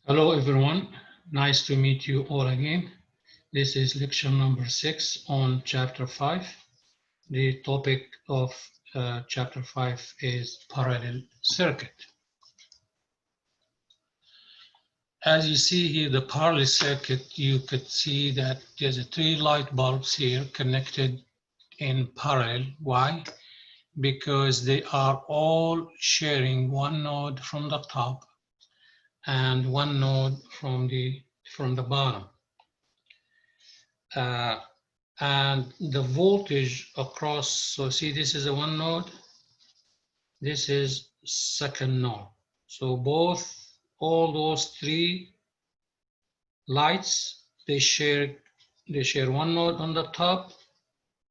Hello everyone, nice to meet you all again. This is lecture number 6 on chapter 5. The topic of chapter 5 is parallel circuit. As you see here, the parallel circuit, you could see that there's 3 light bulbs here connected in parallel. Why? Because they are all sharing one node from the top and one node from the bottom. And the voltage across, so see this is a one node, this is second node. So all those 3 lights, they share one node on the top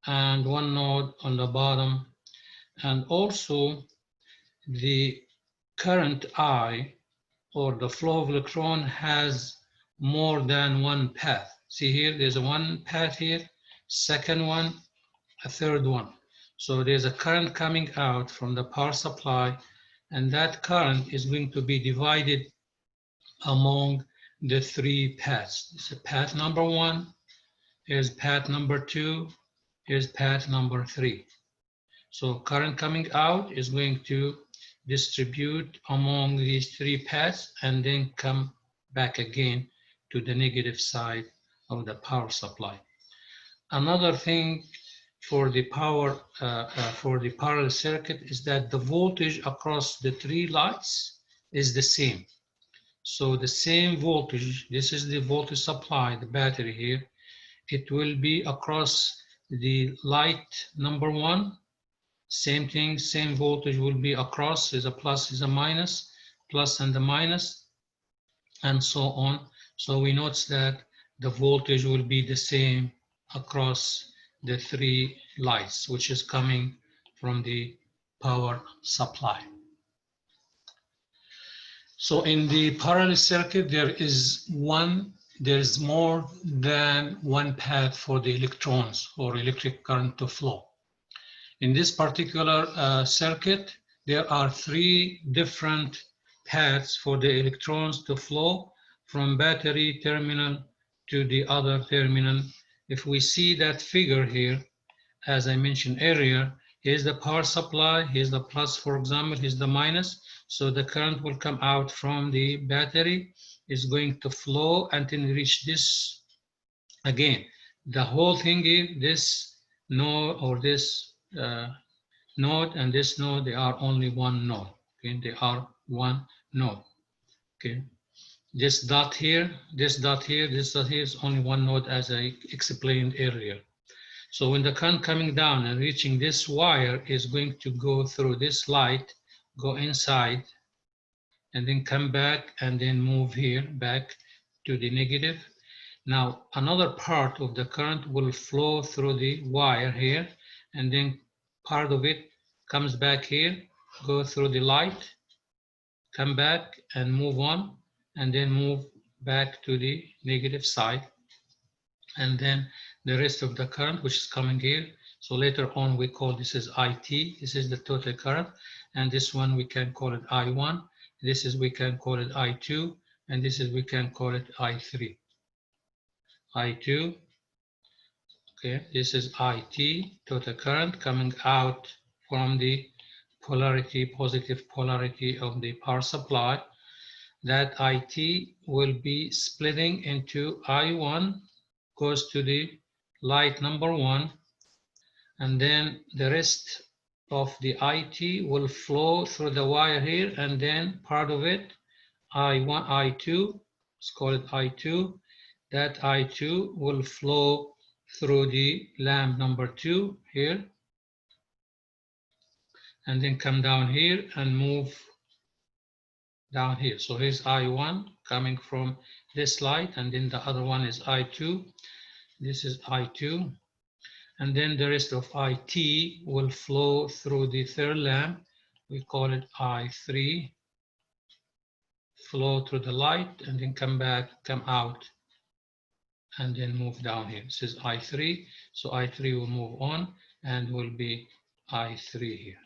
and one node on the bottom. And also the current I, or the flow of electron, has more than one path. See here, there's one path here, second one, a third one. So there's a current coming out from the power supply, and that current is going to be divided among the 3 paths. This is path number 1, here's path number 2, here's path number 3. So current coming out is going to distribute among these 3 paths and then come back again to the negative side of the power supply. Another thing for the parallel circuit is that the voltage across the 3 lights is the same. So the same voltage, this is the voltage supply, the battery here, it will be across the light number 1. Same thing, same voltage will be across, is a plus, is a minus, plus and a minus, and so on. So we notice that the voltage will be the same across the 3 lights, which is coming from the power supply. So in the parallel circuit, there is more than one path for the electrons or electric current to flow. In this particular circuit, there are 3 different paths for the electrons to flow from battery terminal to the other terminal. If we see that figure here, as I mentioned earlier, here's the power supply, here's the plus, for example, here's the minus. So the current will come out from the battery, is going to flow until it reach this. Again, the whole thing is this node or this node and this node, they are only one node. Okay, they are one node. Okay, this dot here, this dot here, this dot here is only one node, as I explained earlier. So when the current coming down and reaching this wire is going to go through this light, go inside, and then come back and then move here back to the negative. Now another part of the current will flow through the wire here, and then part of it comes back here, go through the light, come back and move on, and then move back to the negative side. And then the rest of the current, which is coming here. So later on, we call this is IT. This is the total current. And this one, we can call it I1. This is, we can call it I2. And this is, we can call it I3. I2. Okay, this is IT, total current coming out from the polarity, positive polarity of the power supply. That IT will be splitting into I1, goes to the light number 1, and then the rest of the IT will flow through the wire here, and then part of it, I1, I2, let's call it I2, that I2 will flow through the lamp number 2 here, and then come down here and move down here. So here's I1 coming from this light, and then the other one is I2. This is I2. And then the rest of IT will flow through the third lamp. We call it I3. Flow through the light and then come back, come out, and then move down here. This is I3. So I3 will move on and will be I3 here.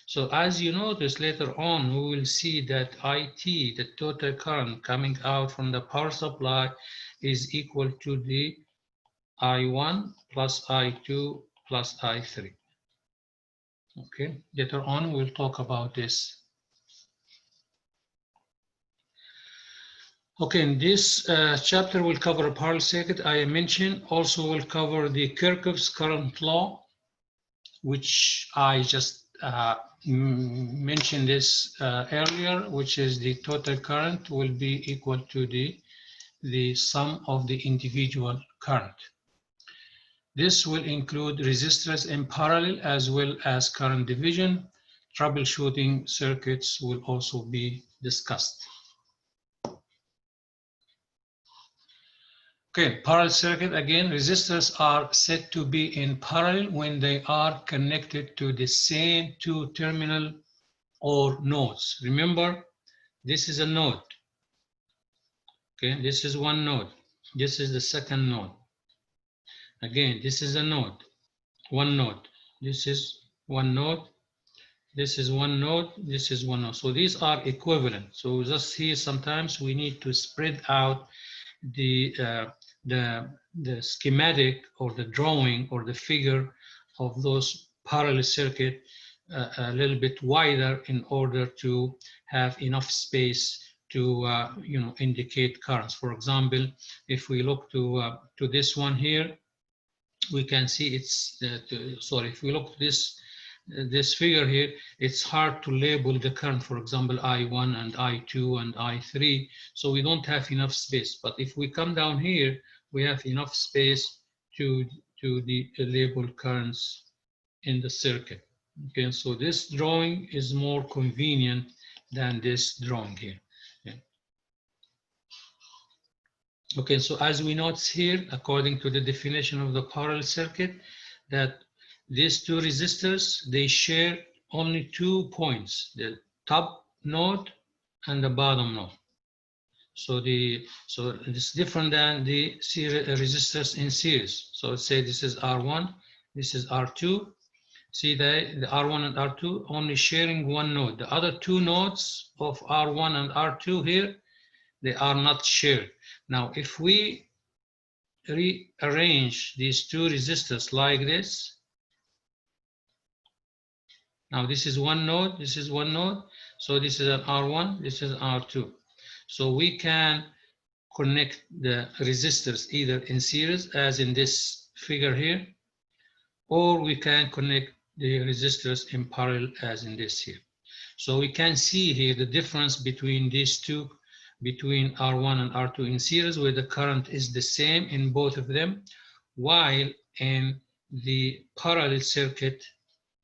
So as you notice later on, we will see that IT, the total current coming out from the power supply, is equal to the I1 plus I2 plus I3. Okay, later on we'll talk about this. Okay, in this chapter we'll cover a parallel circuit I mentioned. Also we'll cover the Kirchhoff's current law, which I just mentioned this earlier, which is the total current will be equal to the sum of the individual current. This will include resistors in parallel as well as current division. Troubleshooting circuits will also be discussed. Okay, parallel circuit, again, resistors are said to be in parallel when they are connected to the same two terminal or nodes. Remember, this is a node. Okay, this is one node. This is the second node. Again, this is a node, one node. This is one node. This is one node. This is one node. So these are equivalent. So just here, sometimes we need to spread out the schematic or the drawing or the figure of those parallel circuit a little bit wider in order to have enough space to indicate currents. For example, if we look to this one here, we can see it's sorry. If we look at this figure here, it's hard to label the current, for example, I1 and I2 and I3, so we don't have enough space. But if we come down here, we have enough space to label currents in the circuit. Okay, so this drawing is more convenient than this drawing here. Okay, so as we note here, according to the definition of the parallel circuit, that these two resistors, they share only 2 points, the top node and the bottom node. So it's different than the resistors in series. So let's say this is R1, this is R2. See the R1 and R2 only sharing one node. The other two nodes of R1 and R2 here, they are not shared. Now, if we rearrange these two resistors like this, now this is one node, this is one node, so this is an R1, this is R2. So we can connect the resistors either in series, as in this figure here, or we can connect the resistors in parallel, as in this here. So we can see here the difference between these two, between R1 and R2 in series, where the current is the same in both of them, while in the parallel circuit,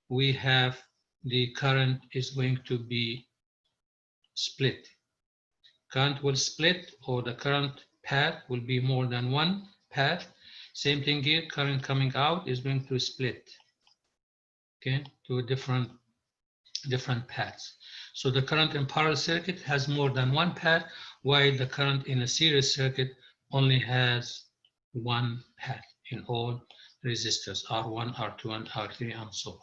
we have the current is going to be split. Current will split, or the current path will be more than one path. Same thing here, current coming out is going to split, okay, to different paths. So the current in parallel circuit has more than one path, while the current in a series circuit only has one path in all resistors, R1, R2, and R3, and so on.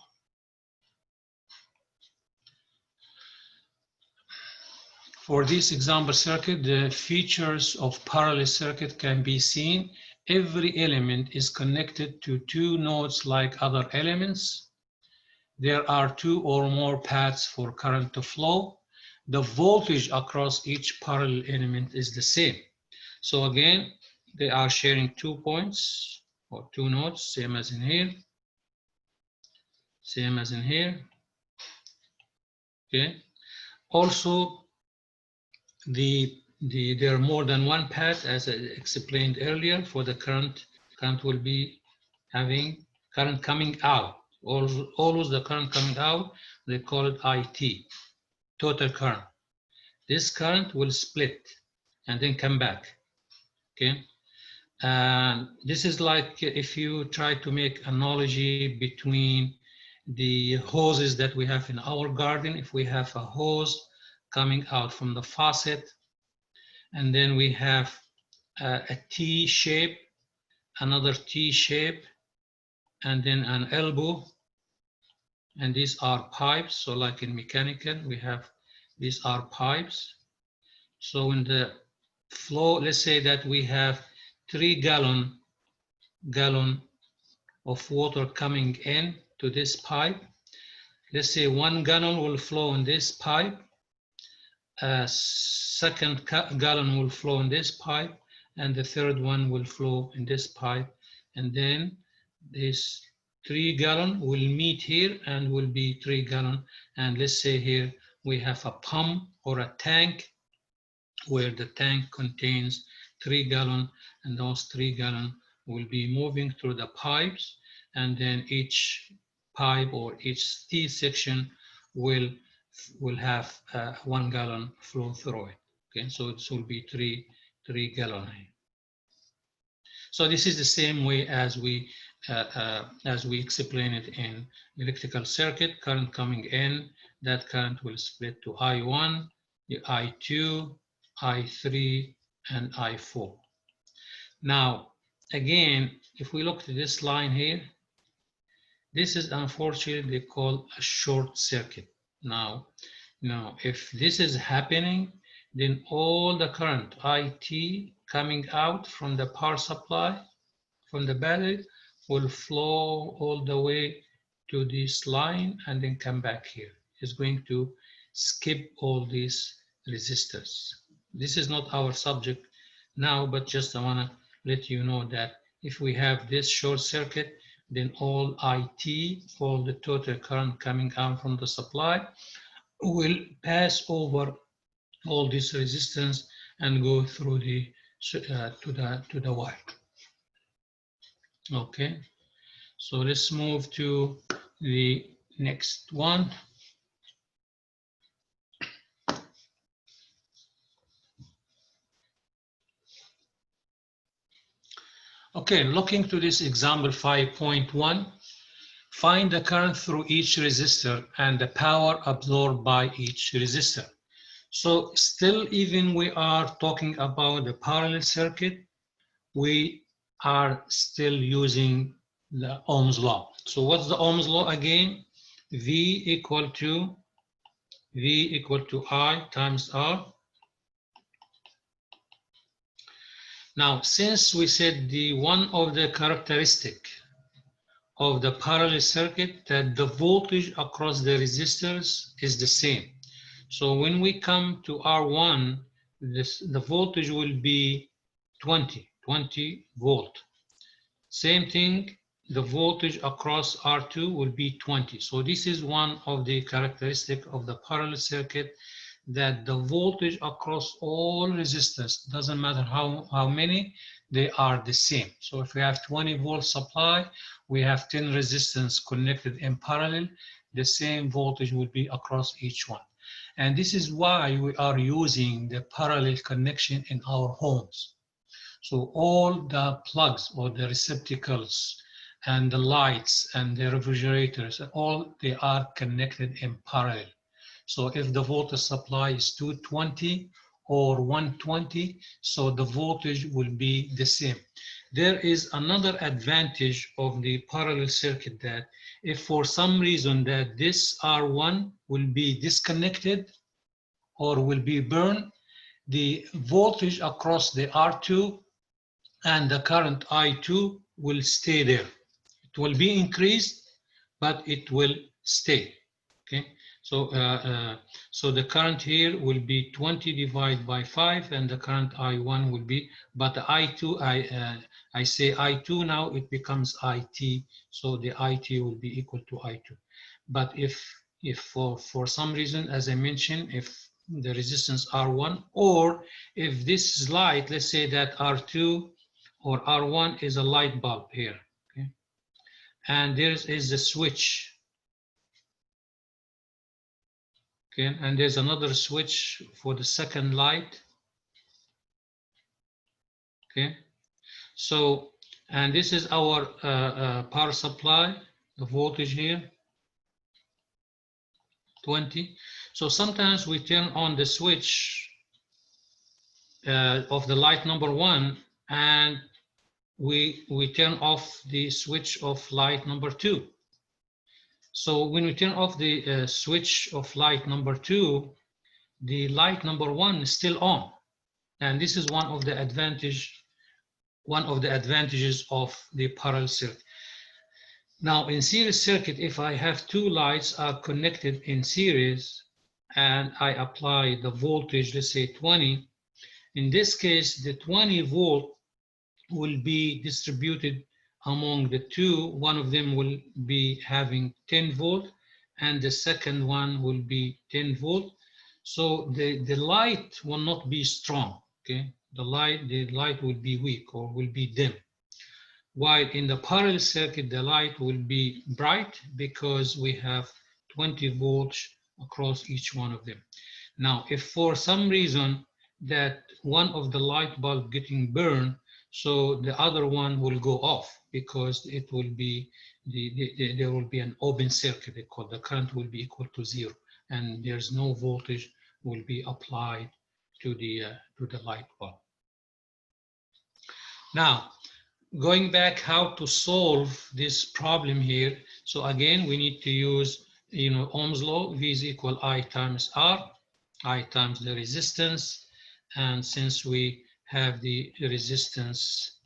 For this example circuit, the features of parallel circuit can be seen. Every element is connected to two nodes like other elements. There are two or more paths for current to flow. The voltage across each parallel element is the same. So again, they are sharing 2 points or two nodes, same as in here, same as in here. Okay. Also, there are more than one path, as I explained earlier. For the current will be having current coming out. Always the current coming out, they call it IT, total current. This current will split and then come back. Okay, and this is like if you try to make analogy between the hoses that we have in our garden. If we have a hose coming out from the faucet, and then we have a T shape, another T shape, and then an elbow, and these are pipes. So like in mechanical, we have, these are pipes. So in the flow, let's say that we have 3 gallon of water coming in to this pipe. Let's say 1 gallon will flow in this pipe, a second gallon will flow in this pipe, and the third one will flow in this pipe. And then this 3 gallon will meet here and will be 3 gallon. And let's say here we have a pump or a tank where the tank contains 3 gallon, and those 3 gallon will be moving through the pipes, and then each pipe or each T section will have 1 gallon flow through it. Okay, so this will be 3 gallon. So this is the same way as we explain it in electrical circuit. Current coming in, that current will split to I1, I2, I3, and I4. Now, again, if we look at this line here, this is unfortunately called a short circuit. Now, if this is happening, then all the current IT coming out from the power supply, from the battery, will flow all the way to this line and then come back here. It's going to skip all these resistors. This is not our subject now, but just I want to let you know that if we have this short circuit, then all IT, all the total current coming out from the supply, will pass over all this resistance and go through the to the wire. Okay, so let's move to the next one. Okay, looking to this example 5.1, find the current through each resistor and the power absorbed by each resistor. So still, even we are talking about the parallel circuit, we are still using the Ohm's law. So what's the Ohm's law again? V equal to I times R. Now, since we said the one of the characteristic of the parallel circuit that the voltage across the resistors is the same. So when we come to R1, the voltage will be 20 volt. Same thing, the voltage across R2 will be 20. So this is one of the characteristics of the parallel circuit, that the voltage across all resistors, doesn't matter how many, they are the same. So if we have 20 volt supply, we have 10 resistors connected in parallel, the same voltage will be across each one. And this is why we are using the parallel connection in our homes. So all the plugs or the receptacles and the lights and the refrigerators, all they are connected in parallel. So if the voltage supply is 220 or 120, so the voltage will be the same. There is another advantage of the parallel circuit, that if for some reason that this R1 will be disconnected or will be burned, the voltage across the R2 and the current I2 will stay there. It will be increased, but it will stay. Okay, so so the current here will be 20 divided by 5, and the current I1 will be, but the I2, I say I2 now, it becomes IT, so the IT will be equal to I2. But if for some reason, as I mentioned, if the resistance R1, or if this is light, let's say that R2 or R1 is a light bulb here, okay? And there is a switch, okay? And there's another switch for the second light, okay? So, and this is our power supply, the voltage here, 20. So sometimes we turn on the switch of the light number 1, and we turn off the switch of light number 2. So when we turn off the switch of light number 2, the light number 1 is still on. And this is one of the advantages of the parallel circuit. Now in series circuit, if I have two lights are connected in series and I apply the voltage, let's say 20, in this case, the 20 volt will be distributed among the two. One of them will be having 10 volt and the second one will be 10 volt. So the light will not be strong, okay? The light will be weak or will be dim. While in the parallel circuit, the light will be bright because we have 20 volts across each one of them. Now, if for some reason that one of the light bulb getting burned, so the other one will go off because it will be there will be an open circuit. They call the current will be equal to 0, and there's no voltage will be applied to the light bulb. Now, going back how to solve this problem here. So again, we need to use, Ohm's law, V is equal I times R, I times the resistance. And since we have the resistance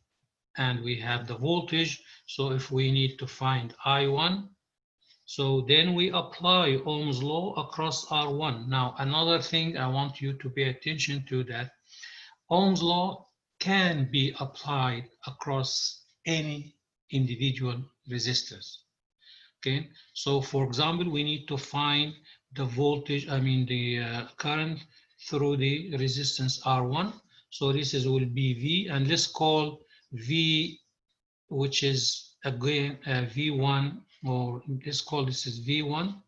and we have the voltage, so if we need to find I1, so then we apply Ohm's law across R1. Now, another thing I want you to pay attention to that Ohm's law can be applied across any individual resistors. Okay, so for example, we need to find the voltage, the current through the resistance R1. So this will be V, and let's call V, which is again V1, or let's call this is V1.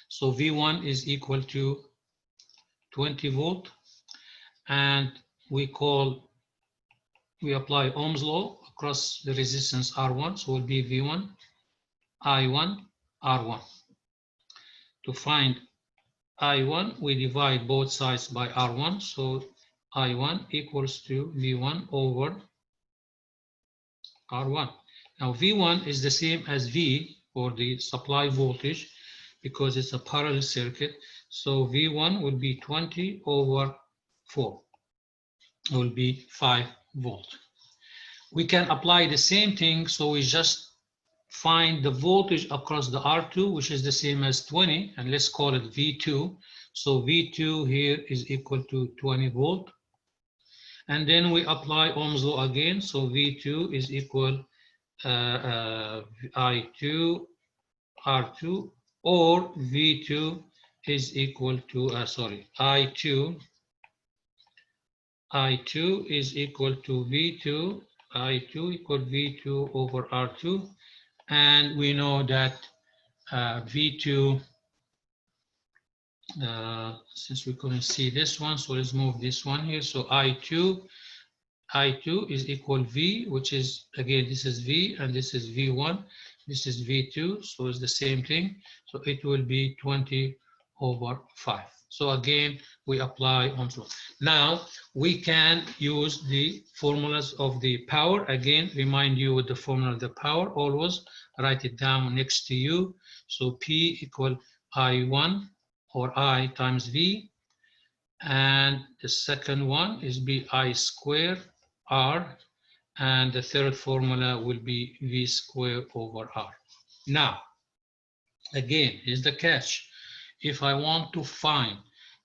So V1 is equal to 20 volt, and we apply Ohm's law across the resistance R1, so it will be V1, I1, R1. To find I1, we divide both sides by R1, so I1 equals to V1 over R1. Now V1 is the same as V for the supply voltage because it's a parallel circuit, so V1 will be 20 over 4. Will be 5 volt. We can apply the same thing, so we just find the voltage across the R2, which is the same as 20, and let's call it V2. So V2 here is equal to 20 volt. And then we apply Ohm's law again, so V2 is equal I2 R2, or V2 is equal to, I2 is equal to V2, I2 equal V2 over R2, and we know that V2, since we couldn't see this one, so let's move this one here. So I2 is equal V, which is, again, this is V and this is V1, this is V2, so it's the same thing. So it will be 20 over 5. So again, we apply Ohm's law. Now we can use the formulas of the power. Again, remind you with the formula of the power, always write it down next to you. So P equal I1 or I times V. And the second one is B I square R. And the third formula will be V square over R. Now, again, here's the catch. If I want to find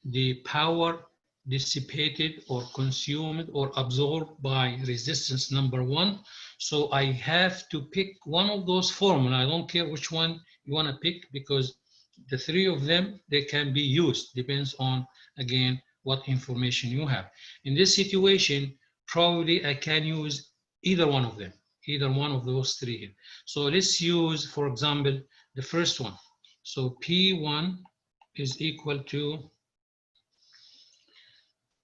the power dissipated or consumed or absorbed by resistance number 1, so I have to pick one of those formulas. I don't care which one you want to pick, because the three of them, they can be used, depends on, again, what information you have. In this situation, probably I can use either one of them, either one of those three here. So let's use, for example, the first one. So P1 is equal to,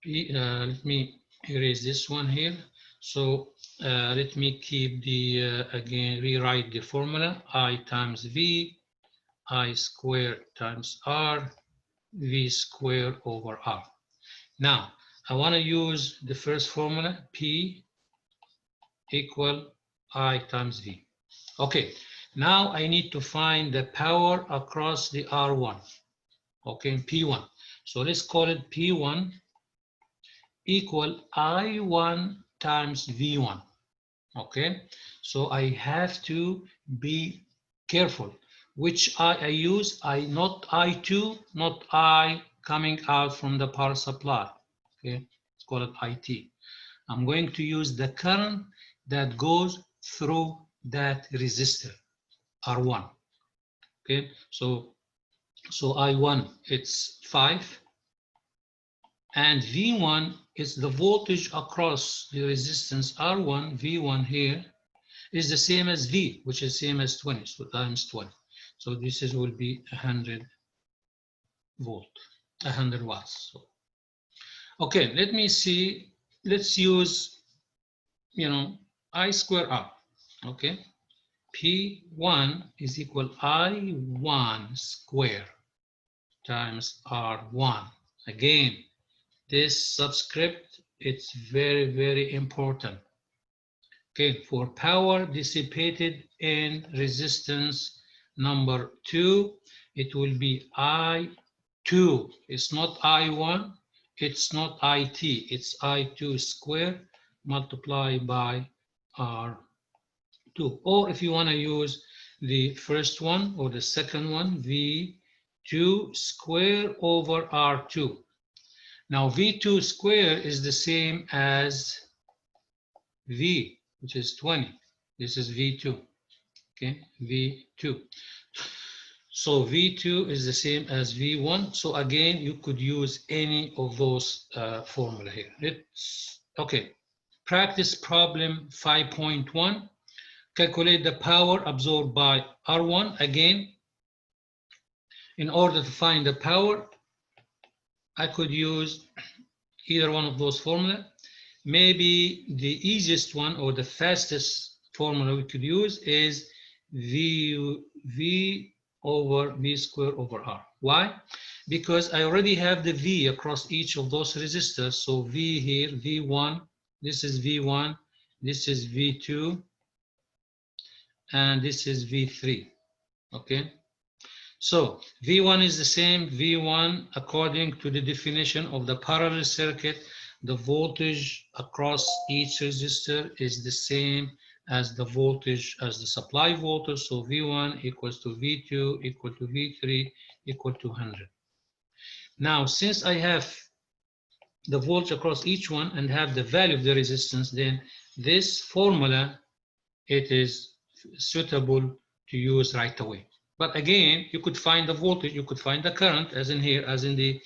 let me erase this one here. So let me keep the, again, rewrite the formula, I times V, I squared times R, V squared over R. Now, I want to use the first formula, P equal I times V. Okay, Now I need to find the power across the R1, okay, P1. So let's call it P1 equal I1 times V1, okay? So I have to be careful. Which I use? Not I2, not I coming out from the power supply, okay? Let's call it IT. I'm going to use the current that goes through that resistor, R1, okay? So I1, it's 5, and V1 is the voltage across the resistance R1, V1 here, is the same as V, which is same as 20, so times 20. So this is will be 100 volt, 100 watts. So, okay, let me see, let's use, I square R, okay? P1 is equal I1 square times R1. Again, this subscript, it's very, very important. Okay, for power dissipated in resistance number 2, it will be I2. It's not I1, it's not IT, it's I2 squared multiplied by R2. Or if you want to use the first one or the second one, V2 squared over R2. Now V2 squared is the same as V, which is 20. This is V2, okay, V2. So V2 is the same as V1. So again, you could use any of those formula here. It's okay. Practice problem 5.1. Calculate the power absorbed by R1. Again, in order to find the power, I could use either one of those formula. Maybe the easiest one or the fastest formula we could use is V over V squared over R. Why? Because I already have the V across each of those resistors. So V here, V1, this is V1, this is V2, and this is V3, okay? So V1 is the same, V1 according to the definition of the parallel circuit, the voltage across each resistor is the same as the voltage as the supply voltage. So V1 equals to V2 equal to V3 equal to 100. Now, since I have the voltage across each one and have the value of the resistance, then this formula, it is suitable to use right away. But again, you could find the voltage, you could find the current, as in here, as in the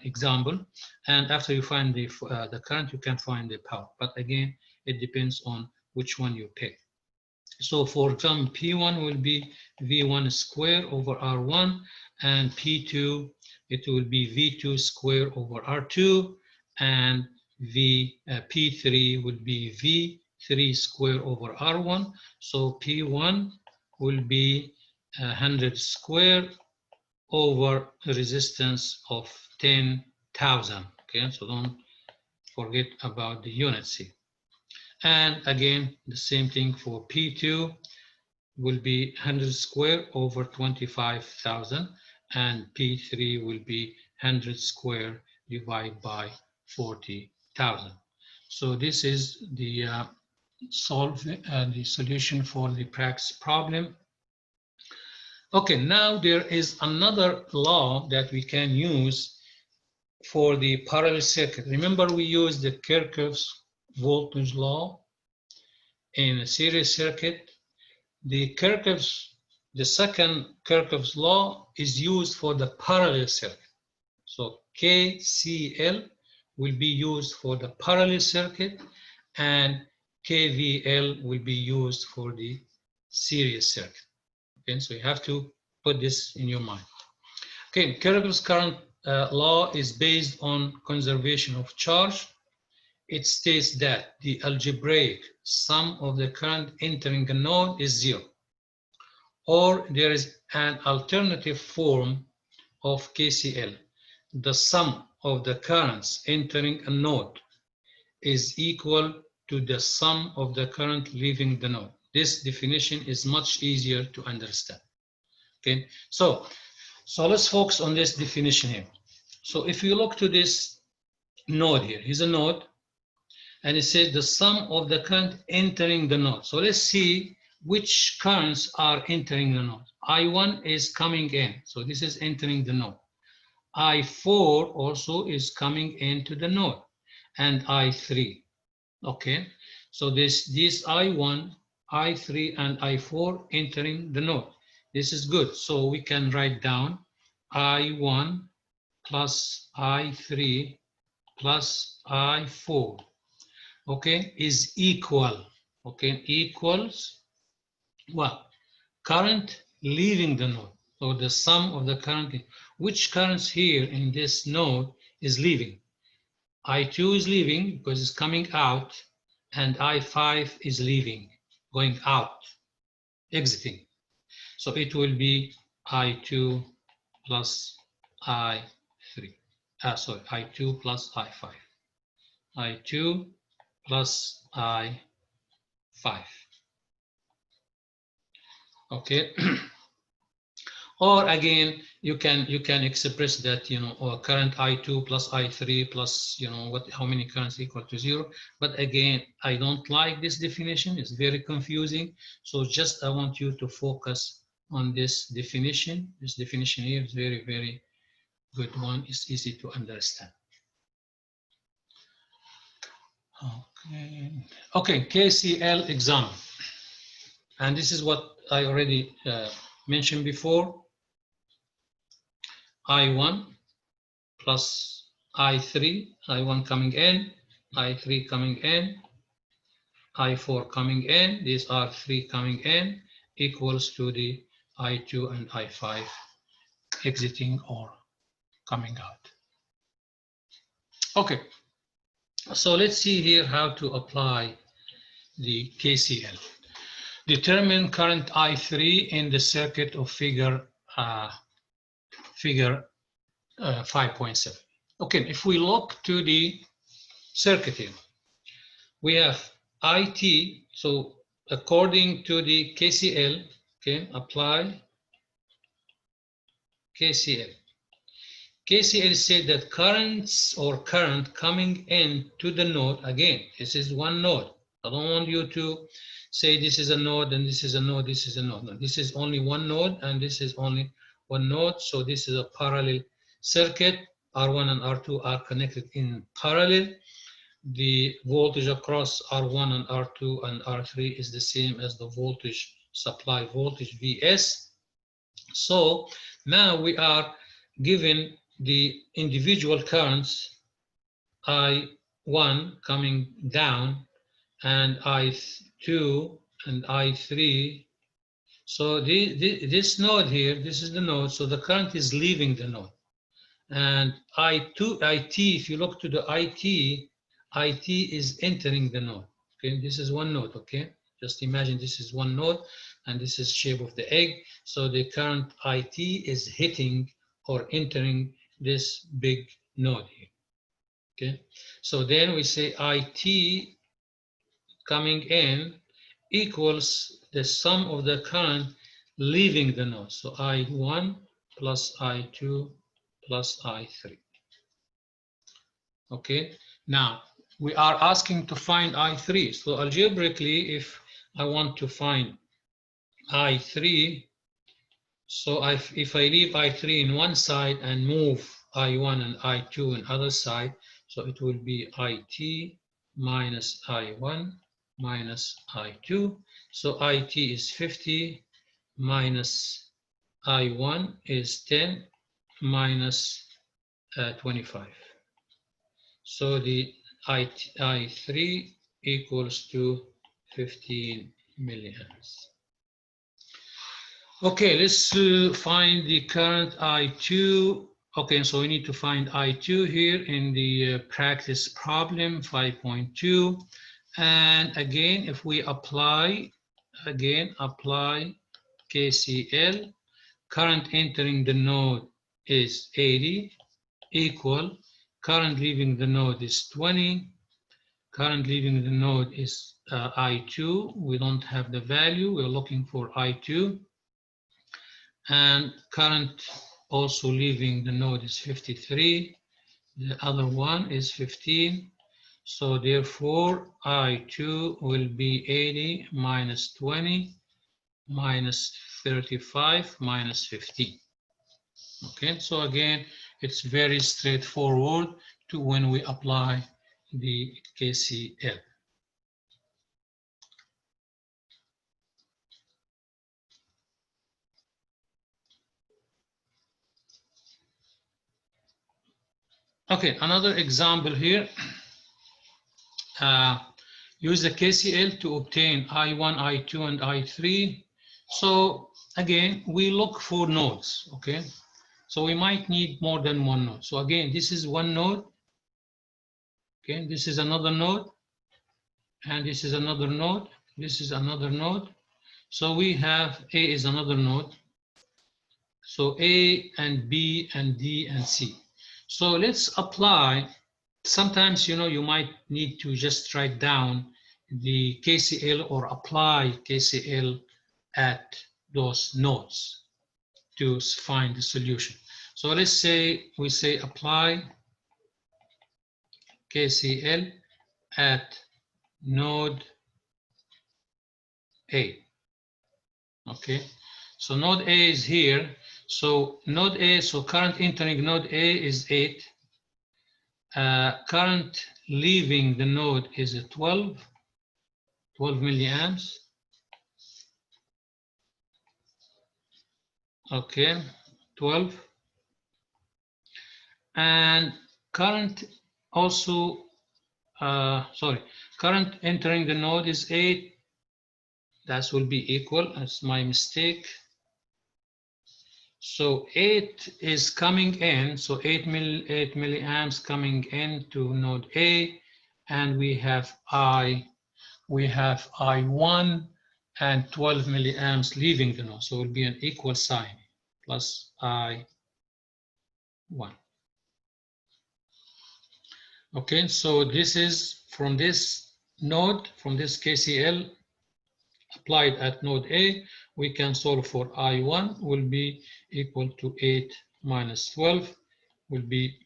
example. And after you find the current, you can find the power. But again, it depends on which one you pick. So for example, P1 will be V1 square over R1, and P2, it will be V2 square over R2, and P3 will be V3 square over R1. So P1 will be 100 square over a resistance of 10,000. Okay, so don't forget about the units here. And again, the same thing for P2 will be 100 square over 25,000, and P3 will be 100 square divided by 40,000. So this is the the solution for the practice problem. Okay, now there is another law that we can use for the parallel circuit. Remember, we used the Kirchhoff's voltage law in a series circuit. The second Kirchhoff's law is used for the parallel circuit. So KCL will be used for the parallel circuit, and KVL will be used for the series circuit. Okay, so you have to put this in your mind. Okay, Kirchhoff's current law is based on conservation of charge. It states that the algebraic sum of the current entering a node is 0. Or there is an alternative form of KCL. The sum of the currents entering a node is equal to the sum of the current leaving the node. This definition is much easier to understand. Okay, so let's focus on this definition here. So if you look to this node here, here's a node, and it says the sum of the current entering the node. So let's see which currents are entering the node. I1 is coming in, so this is entering the node. I4 also is coming into the node, and I3. Okay, so these I1, I3, and I4 entering the node. This is good. So we can write down I1 plus I3 plus I4, okay, is equal, okay, equals, well, current leaving the node, or the sum of the current. Which currents here in this node is leaving? I2 is leaving because it's coming out, and I5 is leaving, going out, exiting. So it will be I2 plus I3. Sorry, I2 plus I5. I2 plus I5. Okay. Or again, you can express that, or current I2 plus I3 plus, how many currents equal to 0. But again, I don't like this definition. It's very confusing. So just I want you to focus on this definition. This definition here is very, very good one. It's easy to understand. Okay, KCL example. And this is what I already mentioned before. I1 plus I3, I1 coming in, I3 coming in, I4 coming in, these are 3 coming in, equals to the I2 and I5 exiting or coming out. Okay, so let's see here how to apply the KCL. Determine current I3 in the circuit of figure 5.7. Okay, if we look to the circuit here, we have IT, so according to the KCL, okay, apply KCL. KCL said that currents or current coming in to the node, again, this is one node. I don't want you to say this is a node and this is a node, this is a node. No, this is only one node and this is only one node. So this is a parallel circuit. R1 and R2 are connected in parallel. The voltage across R1 and R2 and R3 is the same as the voltage, supply voltage Vs. So now we are given the individual currents, I1 coming down and I2 and I3. So this node here, this is the node, so the current is leaving the node. And I2, IT, if you look to the IT is entering the node. Okay, this is one node. Okay, just imagine this is one node and this is shape of the egg. So the current IT is hitting or entering this big node here. Okay, so then we say IT coming in equals the sum of the current leaving the node. So I1 plus I2 plus I3. Okay, now we are asking to find I3. So algebraically, if I want to find I3, so if I leave I3 in one side and move I1 and I2 in other side, so it will be IT minus I1 minus I2. So IT is 50 minus I1 is 10 minus 25. So the I3 equals to 15 milliamps. Okay, let's find the current I2. Okay, so we need to find I2 here in the practice problem 5.2. And again, if we apply KCL, current entering the node is 80 equal, current leaving the node is 20, Current leaving the node is I2. We don't have the value. We're looking for I2. And current also leaving the node is 53. The other one is 15. So therefore, I2 will be 80 minus 20 minus 35 minus 15. Okay, so again, it's very straightforward to when we apply the KCL. Okay, another example here. Use the KCL to obtain I1, I2, and I3. So again, we look for nodes, okay? So we might need more than one node. So again, this is one node. Okay, this is another node. And this is another node. This is another node. So we have A is another node. So A and B and D and C. So let's apply. Sometimes, you might need to just write down the KCL or apply KCL at those nodes to find the solution. So let's say we say apply KCL at node A. Okay, so node A is here. So node A, so current entering node A is 8. Current leaving the node is 12 milliamps. Okay, 12. And current also, current entering the node is 8. That will be equal, that's my mistake. So 8 is coming in, so 8 milliamps coming into node A, and we have I1 and 12 milliamps leaving the node. So it will be an equal sign plus I1. Okay, so this is from this node, from this KCL applied at node A, we can solve for I1 will be equal to 8 minus 12 will be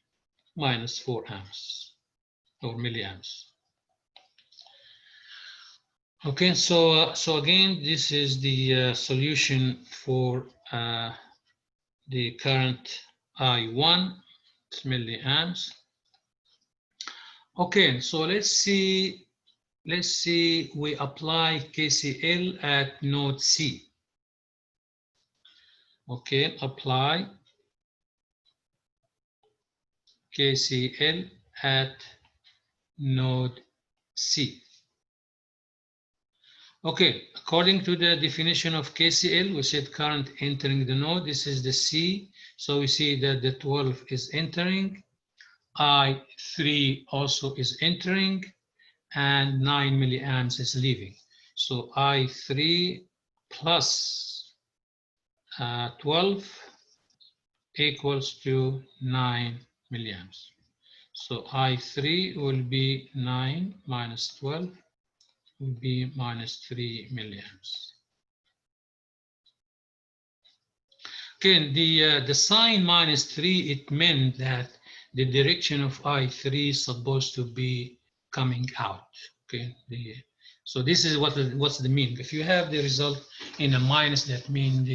minus 4 amps or milliamps. Okay, so again, this is the solution for the current I1, milliamps. Okay, so let's see we apply KCL at node C. Okay, apply KCL at node C. Okay, according to the definition of KCL, we said current entering the node, this is the C. So we see that the 12 is entering, I3 also is entering, and 9 milliamps is leaving. So I3 plus 12 equals to 9 milliamps. So I3 will be 9 minus 12 will be minus 3 milliamps. Again, the sign minus 3, it meant that the direction of I3 is supposed to be coming out. Okay, so this is what's the meaning. If you have the result in a minus, that means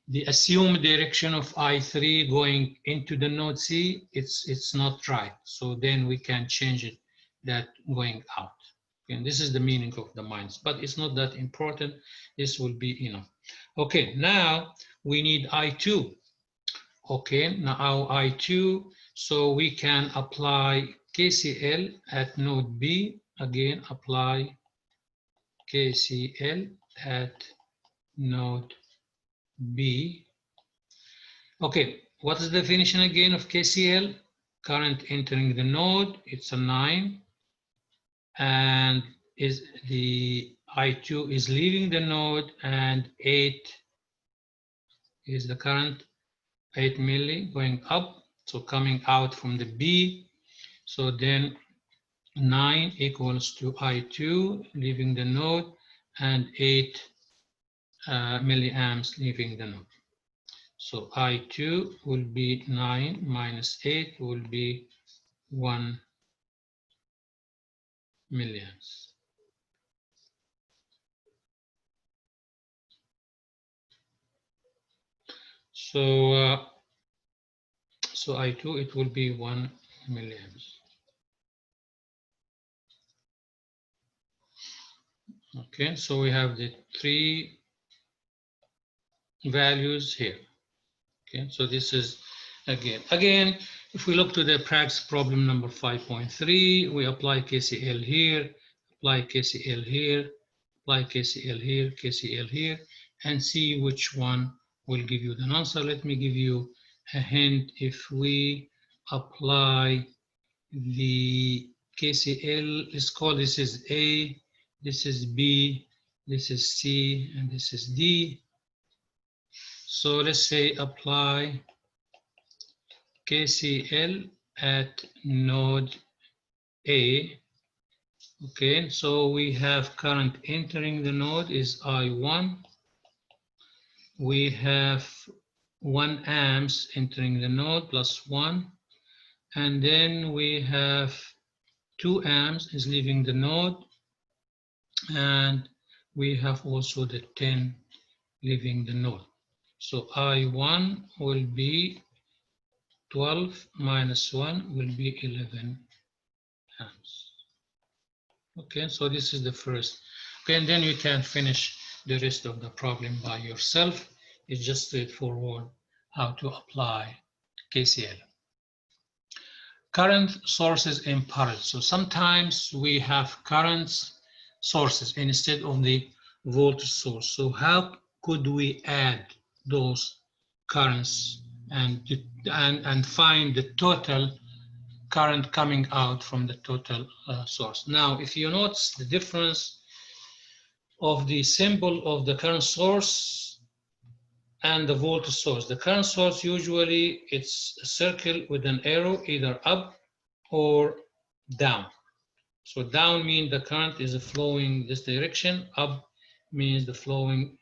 the assumed direction of I3 going into the node C, it's not right. So then we can change it that going out. And this is the meaning of the minus, but it's not that important. This will be enough. Okay, now we need I2. Okay, now I2, so we can apply KCL at node B. Again, apply KCL at node B. Okay, what is the definition again of KCL? Current entering the node, it's a 9. And is the I2 is leaving the node, and 8 is the current, 8 milli going up, so coming out from the B. So then 9 equals to I2 leaving the node, and 8 milliamps leaving the node. So I2 will be 9 minus 8 will be 1 milliamps. So so I2 it will be 1 milliamps. Okay, so we have the three values here. Okay, so this is again, if we look to the practice problem number 5.3, we apply KCL here, apply KCL here, apply KCL here, KCL here, and see which one will give you the answer. Let me give you a hint. If we apply the KCL, let's call this is A, this is B, this is C, and this is D. So let's say apply KCL at node A. Okay, so we have current entering the node is I1. We have 1 amps entering the node plus 1. And then we have 2 amps is leaving the node. And we have also the 10 leaving the node. So I1 will be 12 minus 1 will be 11 amps. Okay, so this is the first. Okay, and then you can finish the rest of the problem by yourself. It's just straightforward how to apply KCL. Current sources in parallel. So sometimes we have current sources instead of the voltage source. So how could we add those currents and find the total current coming out from the total source? Now, if you notice the difference of the symbol of the current source and the voltage source. The current source usually it's a circle with an arrow either up or down. So down means the current is flowing this direction, up means the flowing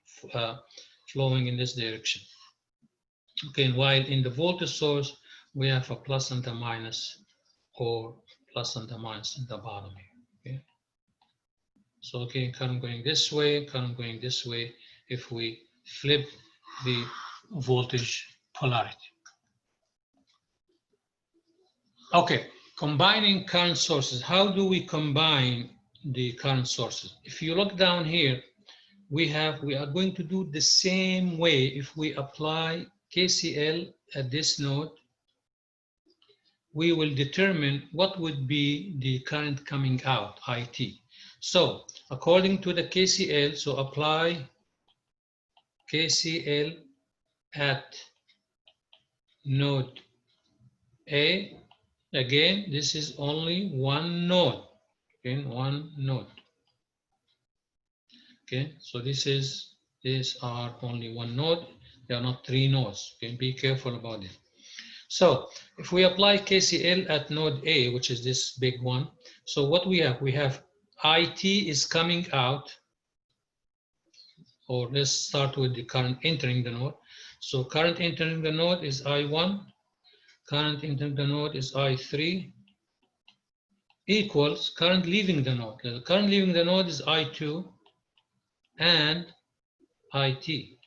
in this direction. Okay, and while in the voltage source we have a plus and a minus, or plus and a minus in the bottom here. Okay. So okay, current going this way, current going this way, if we flip the voltage polarity. Okay, combining current sources. How do we combine the current sources? If you look down here, we are going to do the same way. If we apply KCL at this node, we will determine what would be the current coming out, IT. So according to the KCL, so apply KCL at node A. Again, this is only one node. Okay, one node. Okay, so these are only one node. They are not three nodes. Okay, be careful about it. So if we apply KCL at node A, which is this big one, so what we have IT is coming out, or let's start with the current entering the node. So current entering the node is I1, current entering the node is I3, equals current leaving the node. The current leaving the node is I2 and IT.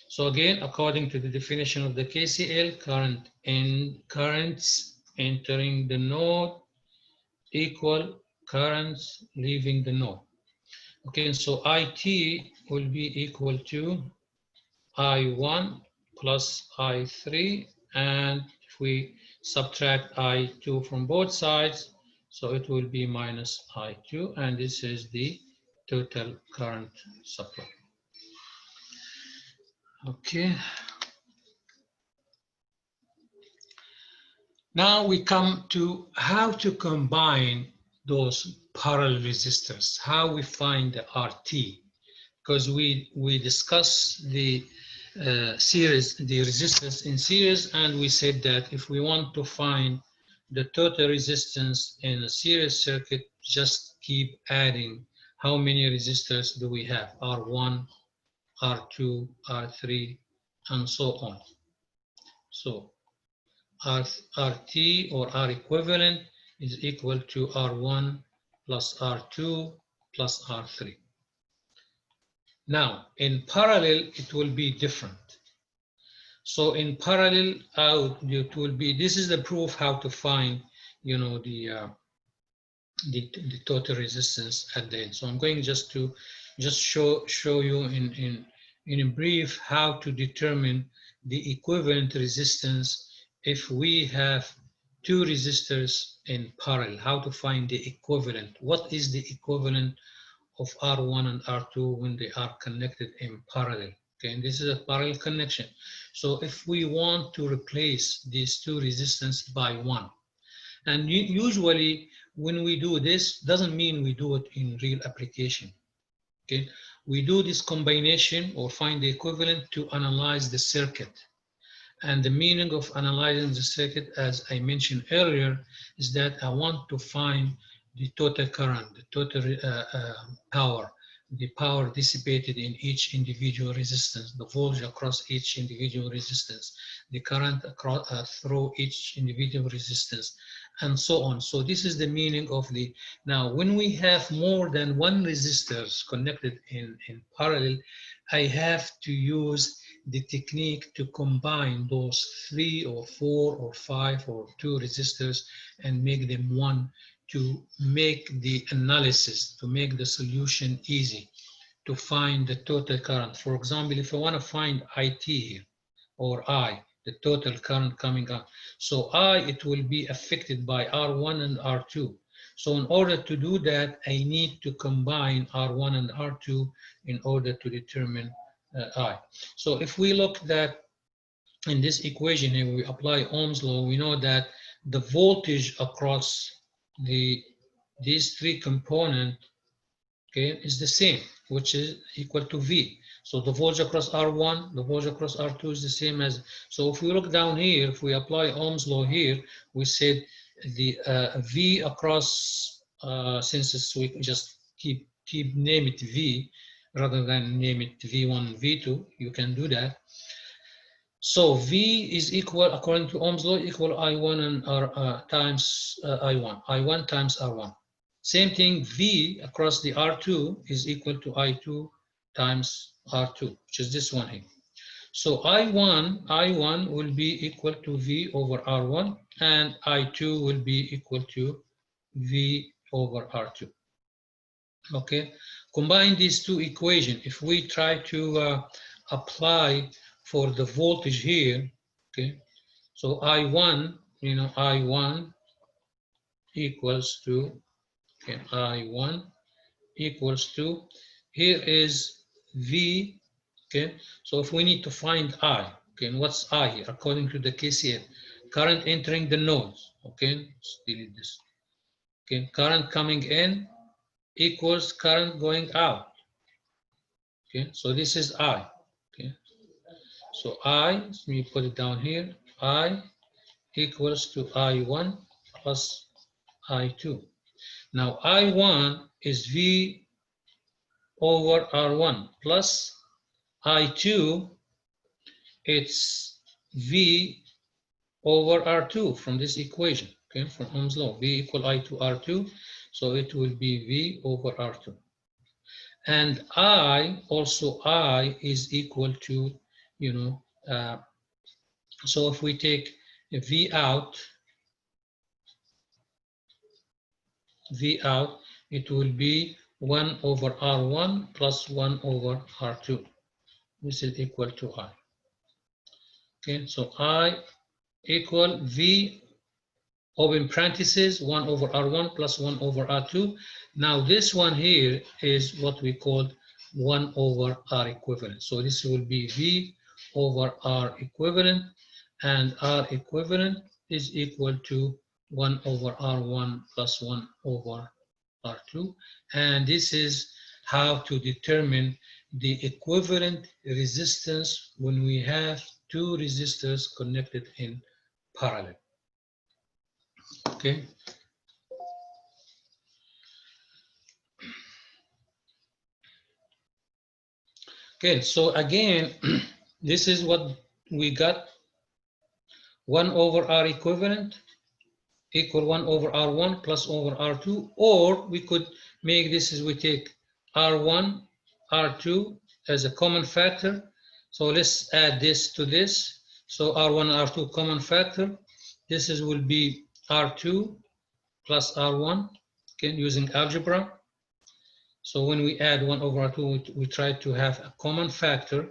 So again, according to the definition of the KCL, currents entering the node equal currents leaving the node. Okay, so IT will be equal to I1 plus I3, and if we subtract I2 from both sides, so it will be minus I2, and this is the total current supply. Okay. Now we come to how to combine those parallel resistors, how we find the RT, because we discussed the series, the resistors in series, and we said that if we want to find the total resistance in a series circuit, just keep adding how many resistors do we have, R1, R2, R3, and so on. So RT or R equivalent is equal to R1 plus R2 plus R3. Now, in parallel, it will be different. So in parallel out, it will be, this is the proof how to find, you know, the total resistance at the end. So I'm going just to show you in brief how to determine the equivalent resistance if we have two resistors in parallel, how to find the equivalent. What is the equivalent of R1 and R2 when they are connected in parallel? Okay, and this is a parallel connection. So if we want to replace these two resistance by one, and usually when we do this, doesn't mean we do it in real application. Okay, we do this combination or find the equivalent to analyze the circuit. And the meaning of analyzing the circuit, as I mentioned earlier, is that I want to find the total current, the total power, the power dissipated in each individual resistance, the voltage across each individual resistance, the current across, through each individual resistance, and so on. So this is the meaning of the, now when we have more than one resistors connected in parallel, I have to use the technique to combine those 3 or 4 or 5 or 2 resistors and make them one, to make the analysis, to make the solution easy, to find the total current. For example, if I want to find IT here, or I, the total current coming up. So I, it will be affected by R1 and R2. So in order to do that, I need to combine R1 and R2 in order to determine I. So if we look that in this equation here, we apply Ohm's law, we know that the voltage across these three components, okay, is the same, which is equal to V. So the voltage across R1, the voltage across R2 is the same as, so if we look down here, if we apply Ohm's law here, we said the V across, since we just keep name it V, rather than name it V1, V2, you can do that. So V is equal, according to Ohm's law, equal I1 and R times I1 times R1. Same thing, V across the R2 is equal to I2 times R2, which is this one here. So I1 will be equal to V over R1, and I2 will be equal to V over R2. Okay, combine these two equations. If we try to apply for the voltage here, okay, so I1, you know, I1 equals to, okay, I1 equals to, here is V, okay, so if we need to find I, okay, and what's I here, according to the KCL, current entering the nodes, okay, let's delete this, okay, current coming in equals current going out, okay, so this is I, okay, so I, let me put it down here, I equals to I1 plus I2. Now I1 is V over R1 plus I2, it's V over R2 from this equation, okay, from Ohm's law, V equal I2 R2, so it will be V over R2. And I, also I is equal to, you know, so if we take V out, it will be 1 over R1 plus 1 over R2. This is equal to I. Okay, so I equal V, open parentheses, 1 over R1 plus 1 over R2. Now this one here is what we call 1 over R equivalent. So this will be V over R equivalent, and R equivalent is equal to 1 over R1 plus 1 over R2. And this is how to determine the equivalent resistance when we have two resistors connected in parallel. Okay. Okay, so again, this is what we got. 1 over R equivalent equal 1 over R1 plus over R2, or we could make this as we take R1, R2 as a common factor. So let's add this to this. So R1 and R2 common factor. This is will be R2 plus R1, okay, using algebra. So when we add 1 over R2, we try to have a common factor,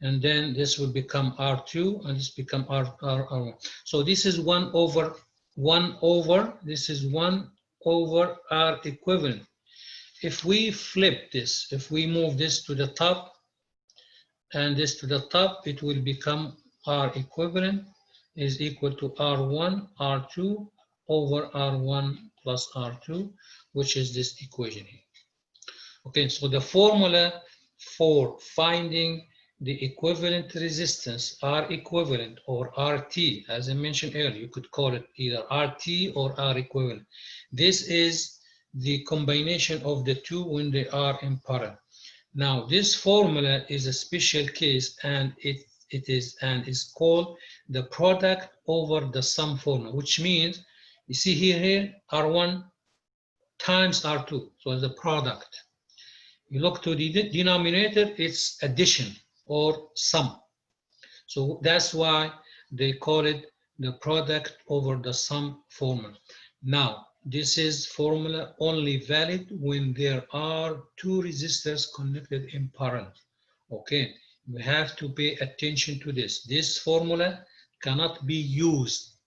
and then this will become R2, and this become R1. So this is 1 over, this is 1 over R equivalent. If we flip this, if we move this to the top and this to the top, it will become R equivalent is equal to R1, R2 over R1 plus R2, which is this equation here. Okay, so the formula for finding the equivalent resistance, R equivalent or RT, as I mentioned earlier, you could call it either RT or R equivalent. This is the combination of the two when they are in parallel. Now, this formula is a special case, and it is called the product over the sum formula, which means, you see here R1 times R2, so it's a product. You look to the denominator, it's addition or sum. So that's why they call it the product over the sum formula. Now, this is formula only valid when there are two resistors connected in parallel. Okay, we have to pay attention to this. This formula cannot be used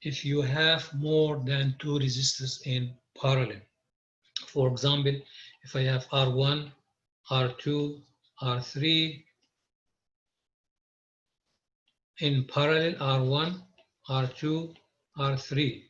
if you have more than two resistors in parallel. For example, if I have R1, R2, R3 in parallel, R1, R2, R3.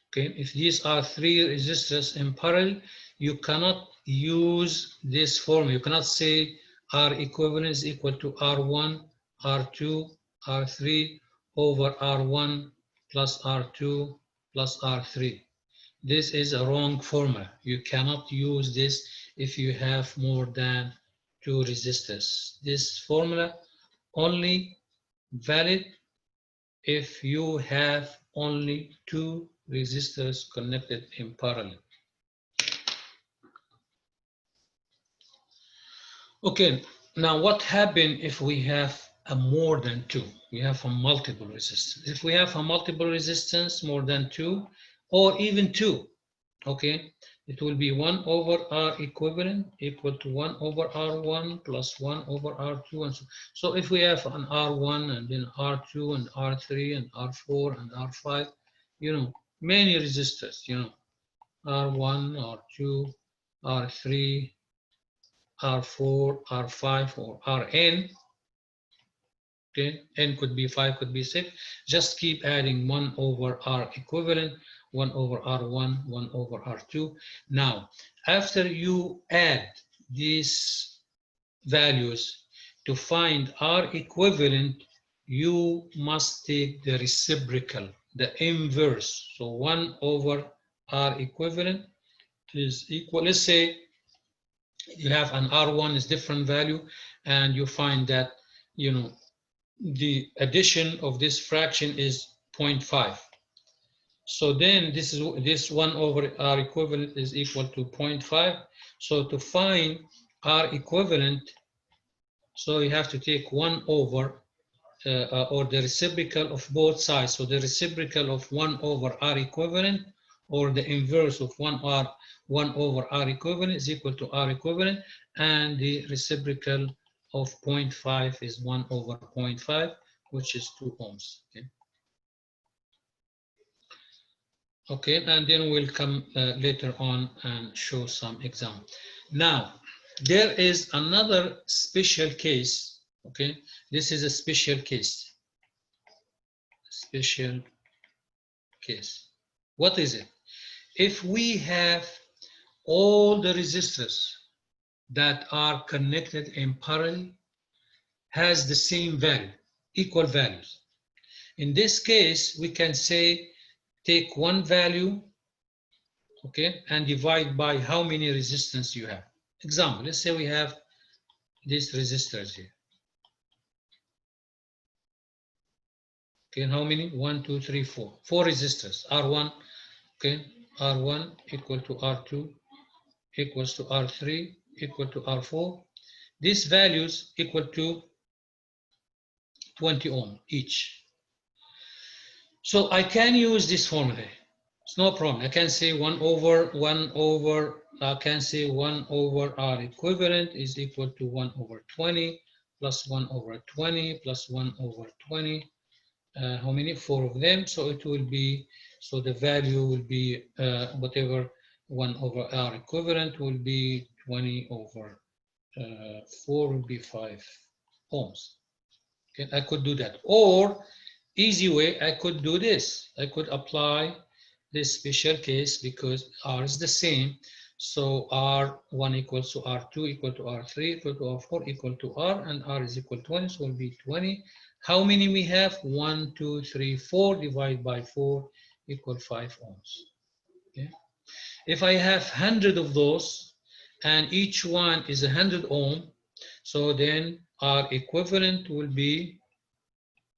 Okay, if these are three resistors in parallel, you cannot use this formula. You cannot say R equivalent is equal to R1, R2, R3 over R1 plus R2 plus R3. This is a wrong formula. You cannot use this if you have more than two resistors. This formula only valid if you have only two resistors connected in parallel. Okay, now what happens if we have a more than two? We have a multiple resistance. If we have a multiple resistance more than two, or even two, okay, it will be 1 over R equivalent equal to 1 over R1 plus 1 over R2 and so if we have an R1 and then R2 and R3 and R4 and R5, you know, many resistors, you know, R1, R2, R3, R4, R5 or Rn. Okay, n could be 5, could be 6. Just keep adding 1 over R equivalent, 1 over R1, 1 over R2. Now, after you add these values to find R equivalent, you must take the reciprocal, the inverse. So 1 over R equivalent is equal, let's say you have an R1 is different value, and you find that, you know, the addition of this fraction is 0.5. So then this 1 over R equivalent is equal to 0.5. So to find R equivalent, so you have to take 1 over or the reciprocal of both sides. So the reciprocal of 1 over R equivalent or the inverse of 1 over R equivalent is equal to R equivalent, and the reciprocal of 0.5 is 1 over 0.5, which is 2 ohms. Okay, okay, and then we'll come later on and show some example. Now, there is another special case. Okay, this is a special case. Special case. What is it? If we have all the resistors that are connected in parallel has the same value, equal values. In this case, we can say take one value, okay, and divide by how many resistance you have. Example, let's say we have these resistors here. Okay, how many? 1, 2, 3, 4. 4 resistors. R1, okay, R1 equal to R2 equals to R3 equal to R4. These values equal to 20 ohm each. So I can use this formula. It's no problem. I can say 1 over, I can say 1 over R equivalent is equal to 1 over 20 plus 1 over 20 plus 1 over 20. How many? 4 of them. So it will be, so the value will be whatever 1 over R equivalent will be 20 over 4 will be 5 ohms. Okay, I could do that. Or easy way, I could do this. I could apply this special case because R is the same. So R1 equals to R2 equal to R3 equal to R4 equal to R, and R is equal to 20, so it will be 20. How many we have? 1, 2, 3, 4 divided by 4 equal 5 ohms. Okay. If I have 100 of those and each one is 100 ohm, so then R equivalent will be,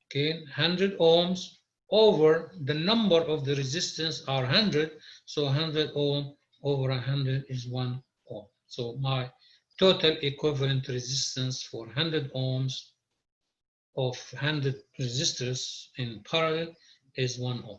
okay, 100 ohms over the number of the resistance are 100, so 100 ohm over 100 is 1 ohm. So my total equivalent resistance for 100 ohms of 100 resistors in parallel is 1 ohm.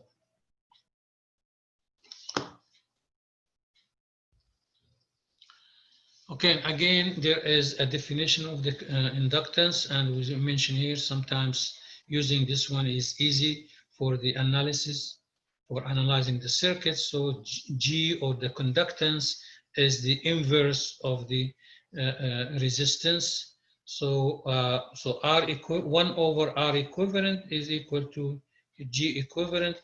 Okay, again, there is a definition of the inductance, and we mention here sometimes using this one is easy for the analysis, for analyzing the circuit. So G, or the conductance, is the inverse of the resistance. So so 1 over R equivalent is equal to G equivalent,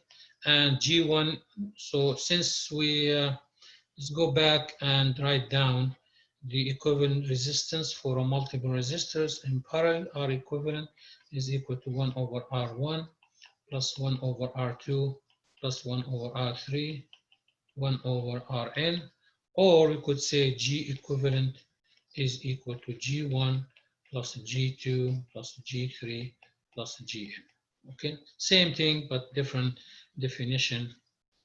and G1. So since we let's go back and write down the equivalent resistance for a multiple resistors in parallel. R equivalent is equal to 1 over R1 plus 1 over R2 plus 1 over R3, 1 over Rn, or we could say G equivalent is equal to G1 plus G2 plus G3 plus Gn. Okay, same thing but different definition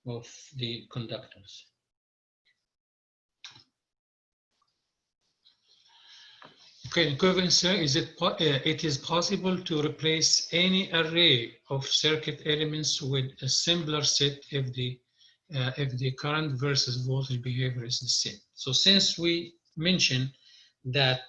of the conductance. Okay, equivalency is it is possible to replace any array of circuit elements with a simpler set if the current versus voltage behavior is the same. So since we mentioned that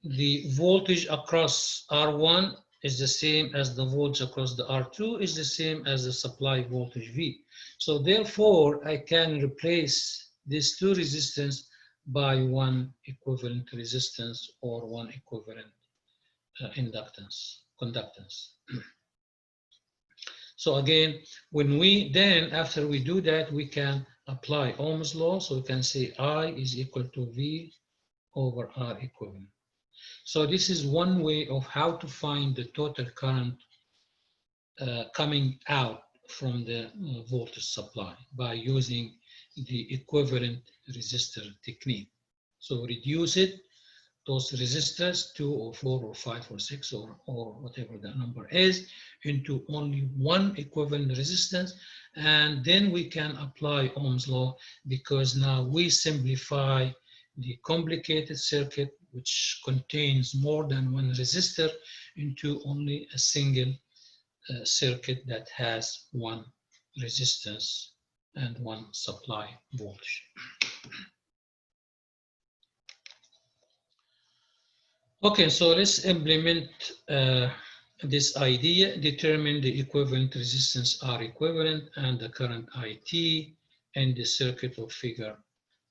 the voltage across R1 is the same as the voltage across the R2 is the same as the supply voltage V. So therefore, I can replace these two resistors by one equivalent resistance or one equivalent conductance. So again, when we then, after we do that, we can apply Ohm's law. So we can say I is equal to V over R equivalent. So this is one way of how to find the total current coming out from the voltage supply by using the equivalent resistor technique. So reduce it, those resistors, 2 or 4 or 5 or 6 or whatever the number is, into only one equivalent resistance, and then we can apply Ohm's law, because now we simplify the complicated circuit which contains more than one resistor into only a single circuit that has one resistance and one supply voltage. Okay, so let's implement this idea, determine the equivalent resistance R equivalent and the current IT and the circuit of figure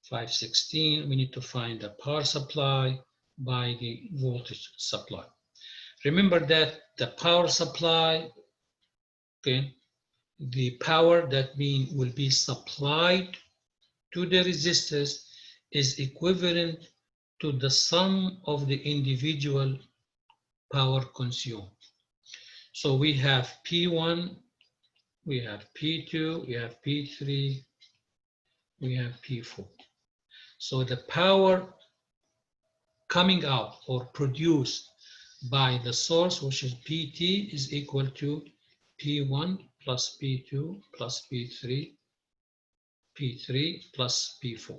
516. We need to find the power supply by the voltage supply. Remember that the power supply, okay, the power that will be supplied to the resistors is equivalent to the sum of the individual power consumed. So we have P1 we have P2, we have P3, we have P4. So the power coming out or produced by the source, which is PT, is equal to P1 plus P2 plus P3, P3 plus P4.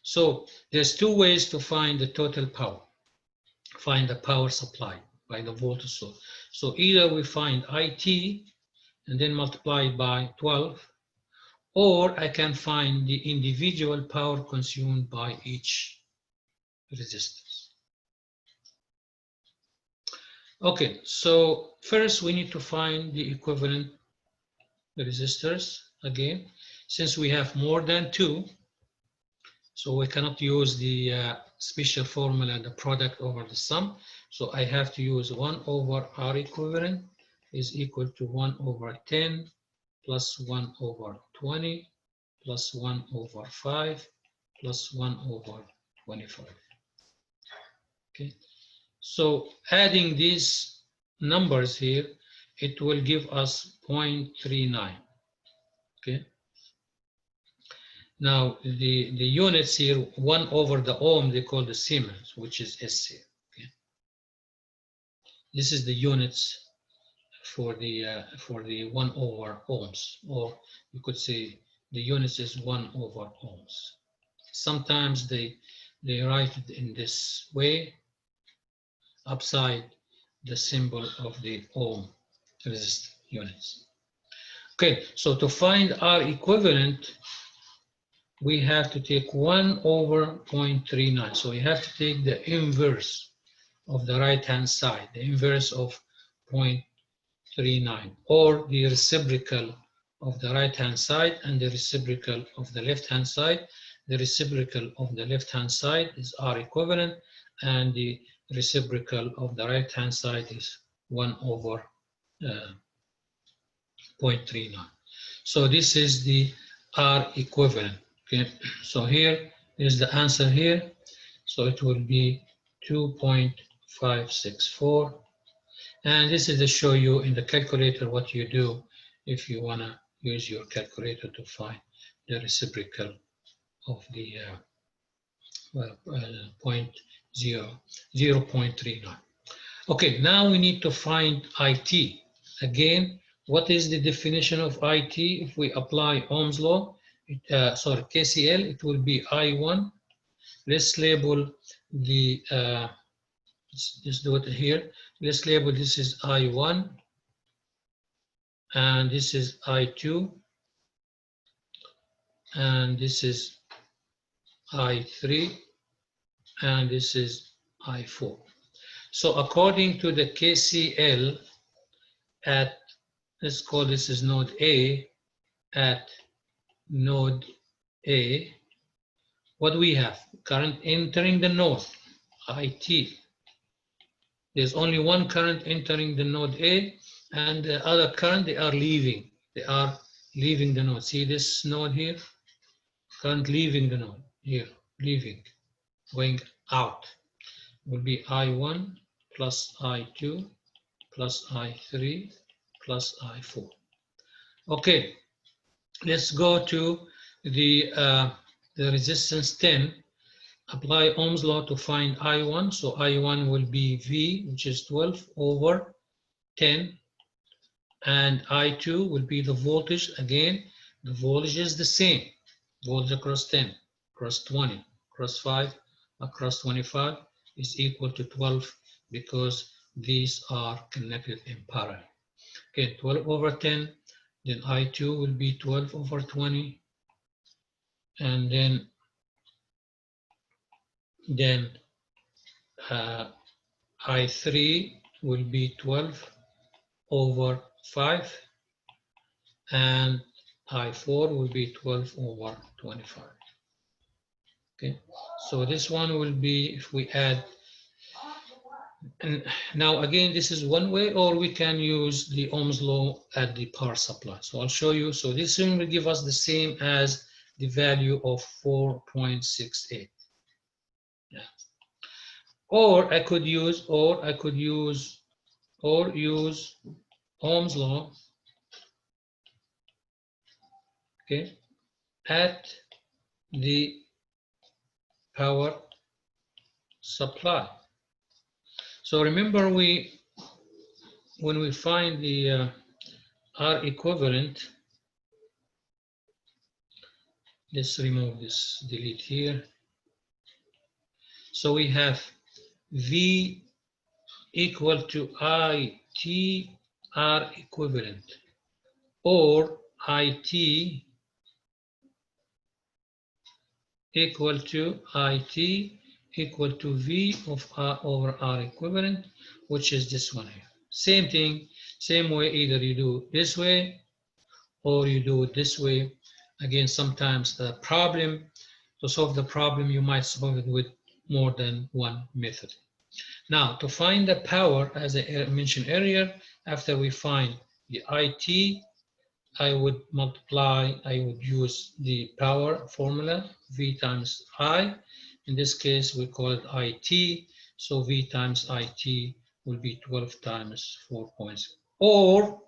So there's two ways to find the total power, find the power supply by the voltage source. So either we find IT and then multiply by 12, or I can find the individual power consumed by each resistance. Okay, so first we need to find the equivalent resistors again. Since we have more than two, so we cannot use the special formula, the product over the sum. So I have to use 1 over R equivalent is equal to 1 over 10 plus 1 over 20 plus 1 over 5 plus 1 over 25. Okay, so adding these numbers here, it will give us 0.39. Okay. Now the units here, 1 over the ohm, they call the Siemens, which is SC. Okay. This is the units for the 1 over ohms, or you could say the units is 1 over ohms. Sometimes they write it in this way, upside the symbol of the ohm resistor units. Okay, so to find R equivalent, we have to take 1 over 0.39. So we have to take the inverse of the right-hand side, the inverse of 0.39, or the reciprocal of the right-hand side and the reciprocal of the left-hand side. The reciprocal of the left-hand side is R equivalent, and the reciprocal of the right-hand side is 1 over 0.39. So this is the R equivalent. Okay, so here is the answer here. So it will be 2.564. And this is to show you in the calculator what you do if you want to use your calculator to find the reciprocal of the 0.39. Okay, now we need to find IT. Again, what is the definition of IT? If we apply Ohm's law, KCL, it will be I1. Let's label the, let's do it here. Let's label this is I1, and this is I2, and this is I3, and this is I4. So according to the KCL at, let's call this is node A, at node A, what we have? Current entering the node, IT. There's only one current entering the node A, and the other current, they are leaving. They are leaving the node. See this node here? Current leaving the node, here, leaving, going out. Will be I1 plus I2 plus I3 plus I4. Okay, let's go to the resistance 10. Apply Ohm's law to find I1. So I1 will be V, which is 12 over 10. And I2 will be the voltage. Again, the voltage is the same. Voltage across 10, across 20, across 5, across 25 is equal to 12 because these are connected in parallel. Okay, 12 over 10, then I2 will be 12 over 20, and then I3 will be 12 over 5, and I4 will be 12 over 25. Okay, so this one will be, if we add, and now again, this is one way, or we can use the Ohm's law at the power supply. So I'll show you. So this one will give us the same as the value of 4.68. Yeah. Or I could use Ohm's law okay, at the power supply. So remember, when we find the R equivalent, let's remove this, delete here. So we have V equal to IT R equivalent, or IT equal to IT equal to V of R over R equivalent, which is this one here. Same thing, same way, either you do this way or you do it this way. Again, sometimes the problem, to solve the problem, you might solve it with more than one method. Now, to find the power, as I mentioned earlier, after we find the IT, I would use the power formula, V times I. In this case, we call it IT, so V times IT will be 12 times 4.6. Or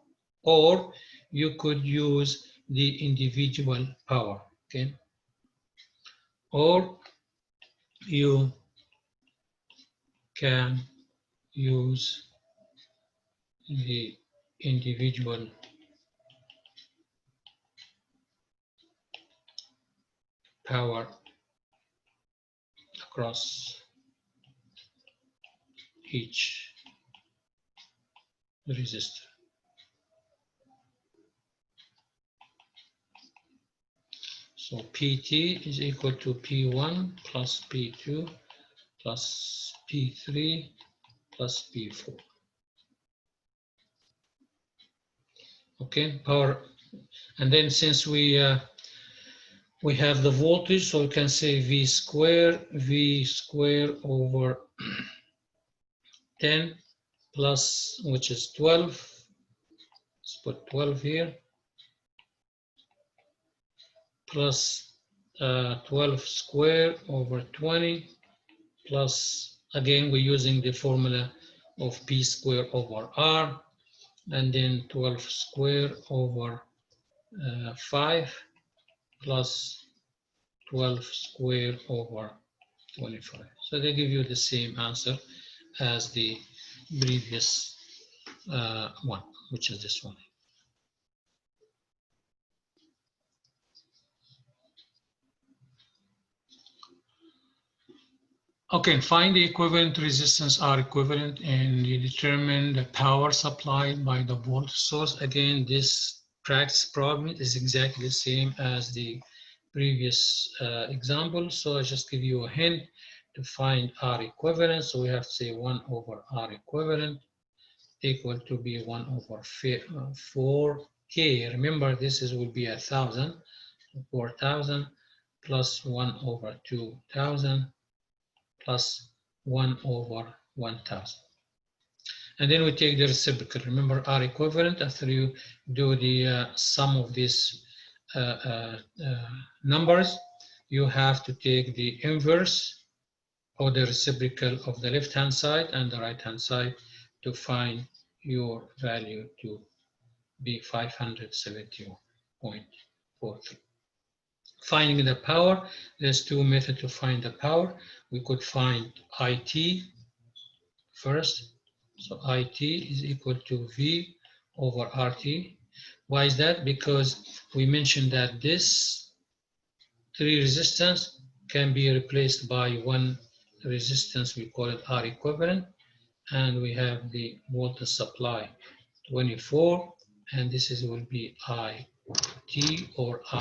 you could use the individual power, okay? Or you can use the individual power across each resistor. So PT is equal to P1 plus P2 plus P3 plus P4. Okay, power, and then since we have the voltage, so we can say V square over 10 plus, which is 12. Let's put 12 here, plus 12 square over 20, plus, again, we're using the formula of P square over R, and then 12 square over 5 plus 12 square over 25. So they give you the same answer as the previous one, which is this one. Okay, find the equivalent resistance R equivalent, and you determine the power supplied by the voltage source. Again, this practice problem is exactly the same as the previous example. So I just give you a hint to find R equivalent. So we have to say 1 over R equivalent equal to be 1 over 4K. Remember, this will be 1,000, 4,000 plus 1 over 2,000 plus 1 over 1,000. And then we take the reciprocal. Remember, R equivalent, after you do the sum of these numbers, you have to take the inverse or the reciprocal of the left-hand side and the right-hand side to find your value to be 571.43. Finding the power, there's two methods to find the power. We could find IT first. So IT is equal to V over RT. Why is that? Because we mentioned that this 3 resistance can be replaced by 1 resistance, we call it R equivalent, and we have the voltage supply 24, and this will be IT or I.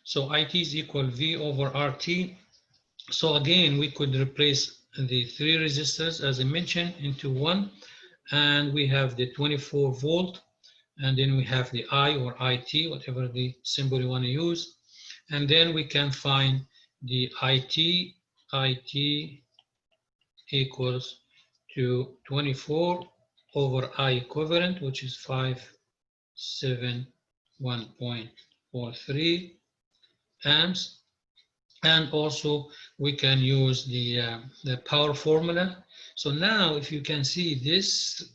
So IT is equal V over RT. So again, we could replace the 3 resistors, as I mentioned, into 1, and we have the 24 volt, and then we have the I or IT, whatever the symbol you want to use, and then we can find the IT equals to 24 over I equivalent, which is 571.43 amps, And also we can use the power formula. So now if you can see, this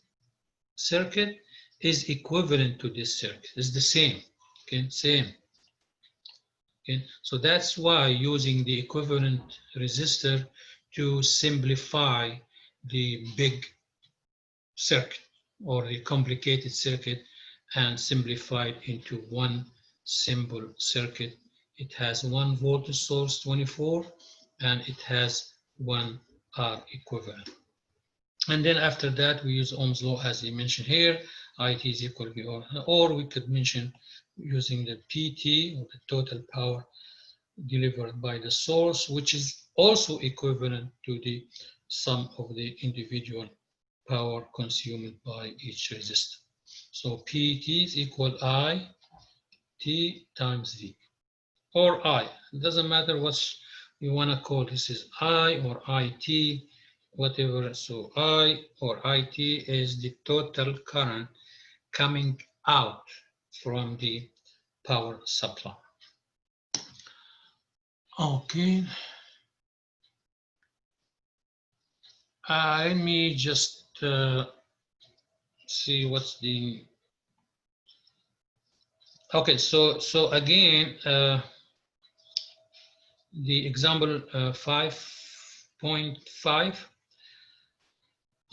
circuit is equivalent to this circuit. It's the same, okay, same. Okay, so that's why using the equivalent resistor to simplify the big circuit or the complicated circuit and simplify it into one simple circuit. It has one voltage source, 24, and it has one R equivalent. And then after that, we use Ohm's law as he mentioned here, IT is equal to V, or we could mention using the PT, or the total power delivered by the source, which is also equivalent to the sum of the individual power consumed by each resistor. So PT is equal I T times V, or I. It doesn't matter what you want to call this, is I or IT, whatever. So I or IT is the total current coming out from the power supply. Okay. Let me just see what's the. Okay, so again, the example 5.5.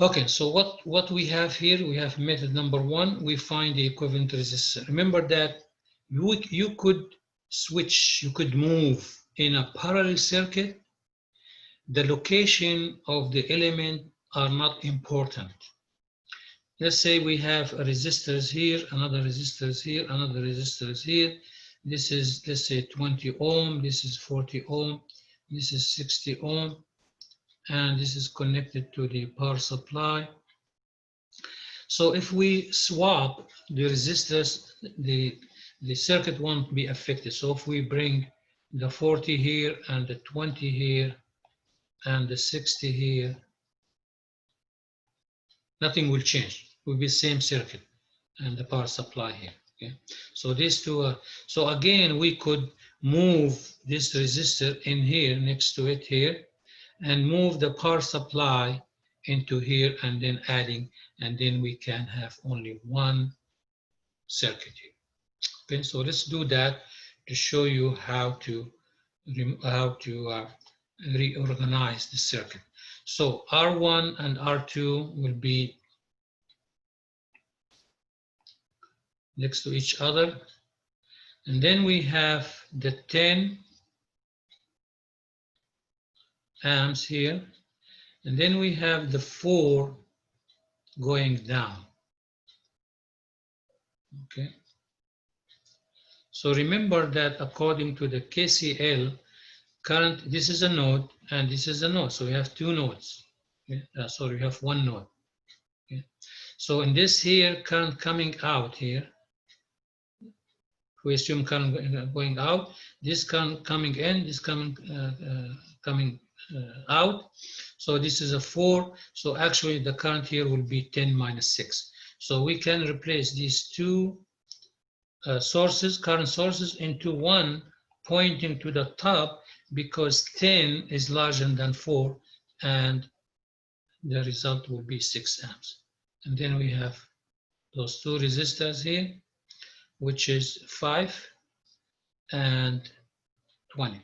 Okay, so what we have here, we have method number one, we find the equivalent resistor. Remember that you could switch, you could move in a parallel circuit. The location of the element are not important. Let's say we have resistors here, another resistors here, another resistors here. This is, let's say, 20 ohm, this is 40 ohm, this is 60 ohm, and this is connected to the power supply. So if we swap the resistors, the circuit won't be affected. So if we bring the 40 here and the 20 here and the 60 here, nothing will change. It will be the same circuit and the power supply here. Okay, so these two are, so again we could move this resistor in here next to it here and move the power supply into here and then adding, and then we can have only one circuit here. Okay, so let's do that to show you how to reorganize the circuit. So R1 and R2 will be next to each other. And then we have the 10 amps here. And then we have the 4 going down. Okay. So remember that according to the KCL, current, this is a node and this is a node. So we have two nodes. Okay. Sorry, we have one node. Okay. So in this here, current coming out here, we assume current going out, this current coming in, this coming out. So this is a 4. So actually the current here will be 10 minus 6. So we can replace these two sources, current sources, into one pointing to the top, because 10 is larger than 4 and the result will be 6 amps. And then we have those two resistors here, which is 5 and 20.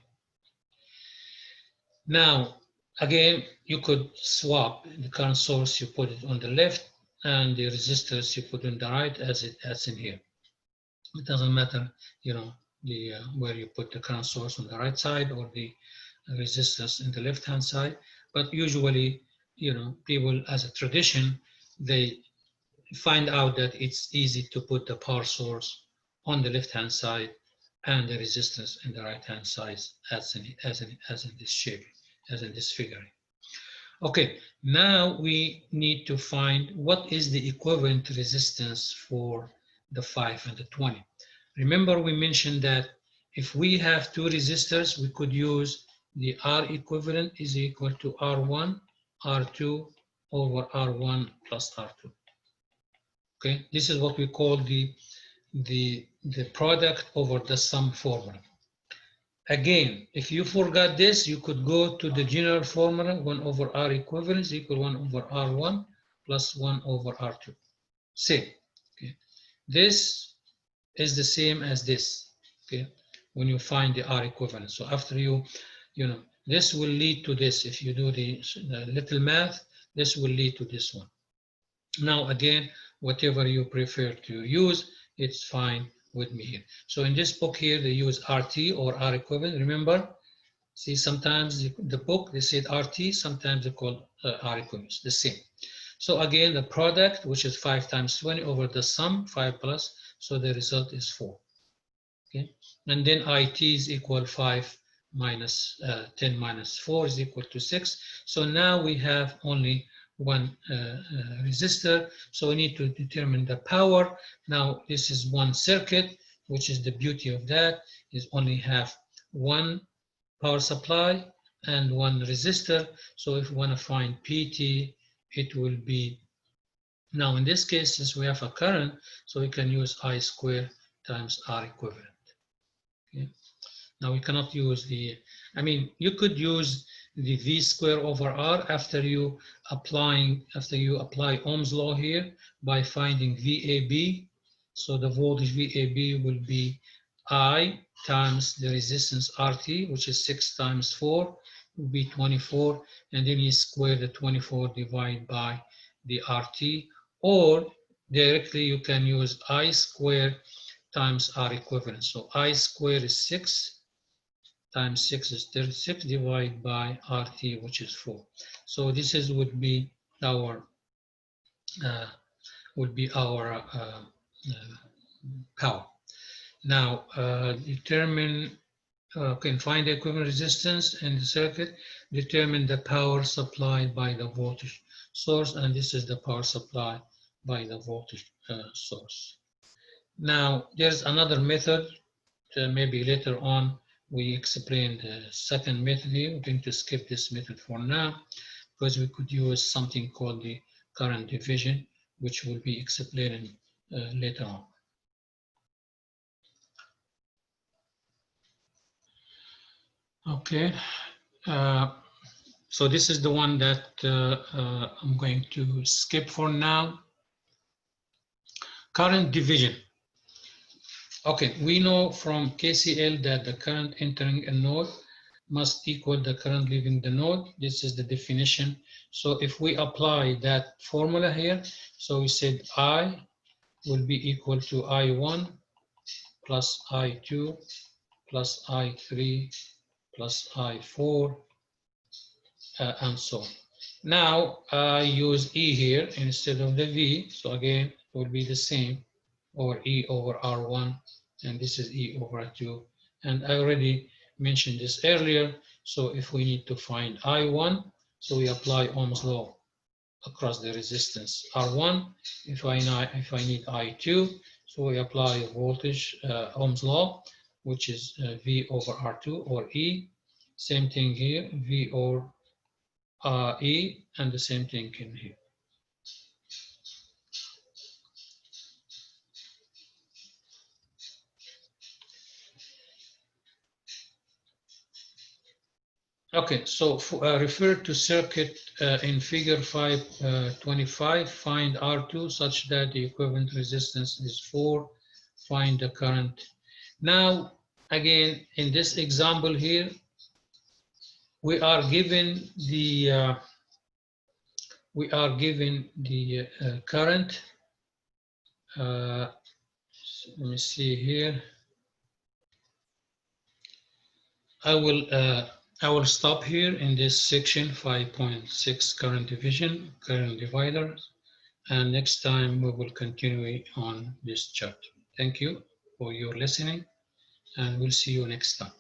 Now, again, you could swap the current source, you put it on the left, and the resistors you put on the right, as in here. It doesn't matter, you know, the where you put the current source on the right side or the resistors in the left-hand side. But usually, you know, people, as a tradition, they find out that it's easy to put the power source on the left-hand side and the resistance in the right-hand side, as in this shape, as in this figure. Okay, now we need to find what is the equivalent resistance for the 5 and the 20. Remember, we mentioned that if we have two resistors, we could use the R equivalent is equal to R1, R2 over R1 plus R2. Okay, this is what we call the product over the sum formula. Again, if you forgot this, you could go to the general formula, 1 over R equivalence equal 1 over R1 plus 1 over R2. Same. Okay. This is the same as this. Okay. When you find the R equivalence. So after you know, this will lead to this. If you do the little math, this will lead to this one. Now again, whatever you prefer to use, it's fine with me here. So in this book here, they use RT or R equivalent. Remember, see, sometimes the book, they said RT, sometimes they call R equivalents, the same. So again, the product, which is 5 times 20 over the sum, 5 plus, so the result is 4. Okay, and then IT is equal 5 minus 10 minus 4 is equal to 6. So now we have only one resistor, so we need to determine the power. Now this is one circuit, which is the beauty of that, is only have one power supply and one resistor. So if we want to find PT, it will be, now in this case, since we have a current, so we can use I squared times R equivalent. Okay. Now we cannot use the, I mean, you could use the V square over R after you apply Ohm's law here by finding VAB. So the voltage VAB will be I times the resistance RT, which is 6 times 4, will be 24, and then you square the 24 divided by the RT, or directly you can use I squared times R equivalent. So I squared is 6 times 6 is 36 divided by RT, which is 4. So this is would be our power. Now determine, can find the equivalent resistance in the circuit, determine the power supplied by the voltage source, and this is the power supply by the voltage source. Now there's another method, maybe later on we explain the second method here. We're going to skip this method for now because we could use something called the current division, which will be explained later on. Okay, so this is the one that I'm going to skip for now. Current division. Okay, we know from KCL that the current entering a node must equal the current leaving the node. This is the definition. So if we apply that formula here, so we said I will be equal to I1 plus I2 plus I3 plus I4 and so on. Now I use E here instead of the V, so again it will be the same, or E over R1, and this is E over 2. And I already mentioned this earlier, so if we need to find I1, so we apply Ohm's law across the resistance R1. If I need I2, so we apply voltage Ohm's law, which is V over R2 or E. Same thing here, V over E, and the same thing in here. Okay, so refer to circuit in figure 525, find R2 such that the equivalent resistance is 4, find the current. Now, again, in this example here, we are given the current. Let me see here. I will stop here in this section 5.6 current division, current dividers, and next time we will continue on this chapter. Thank you for your listening, and we'll see you next time.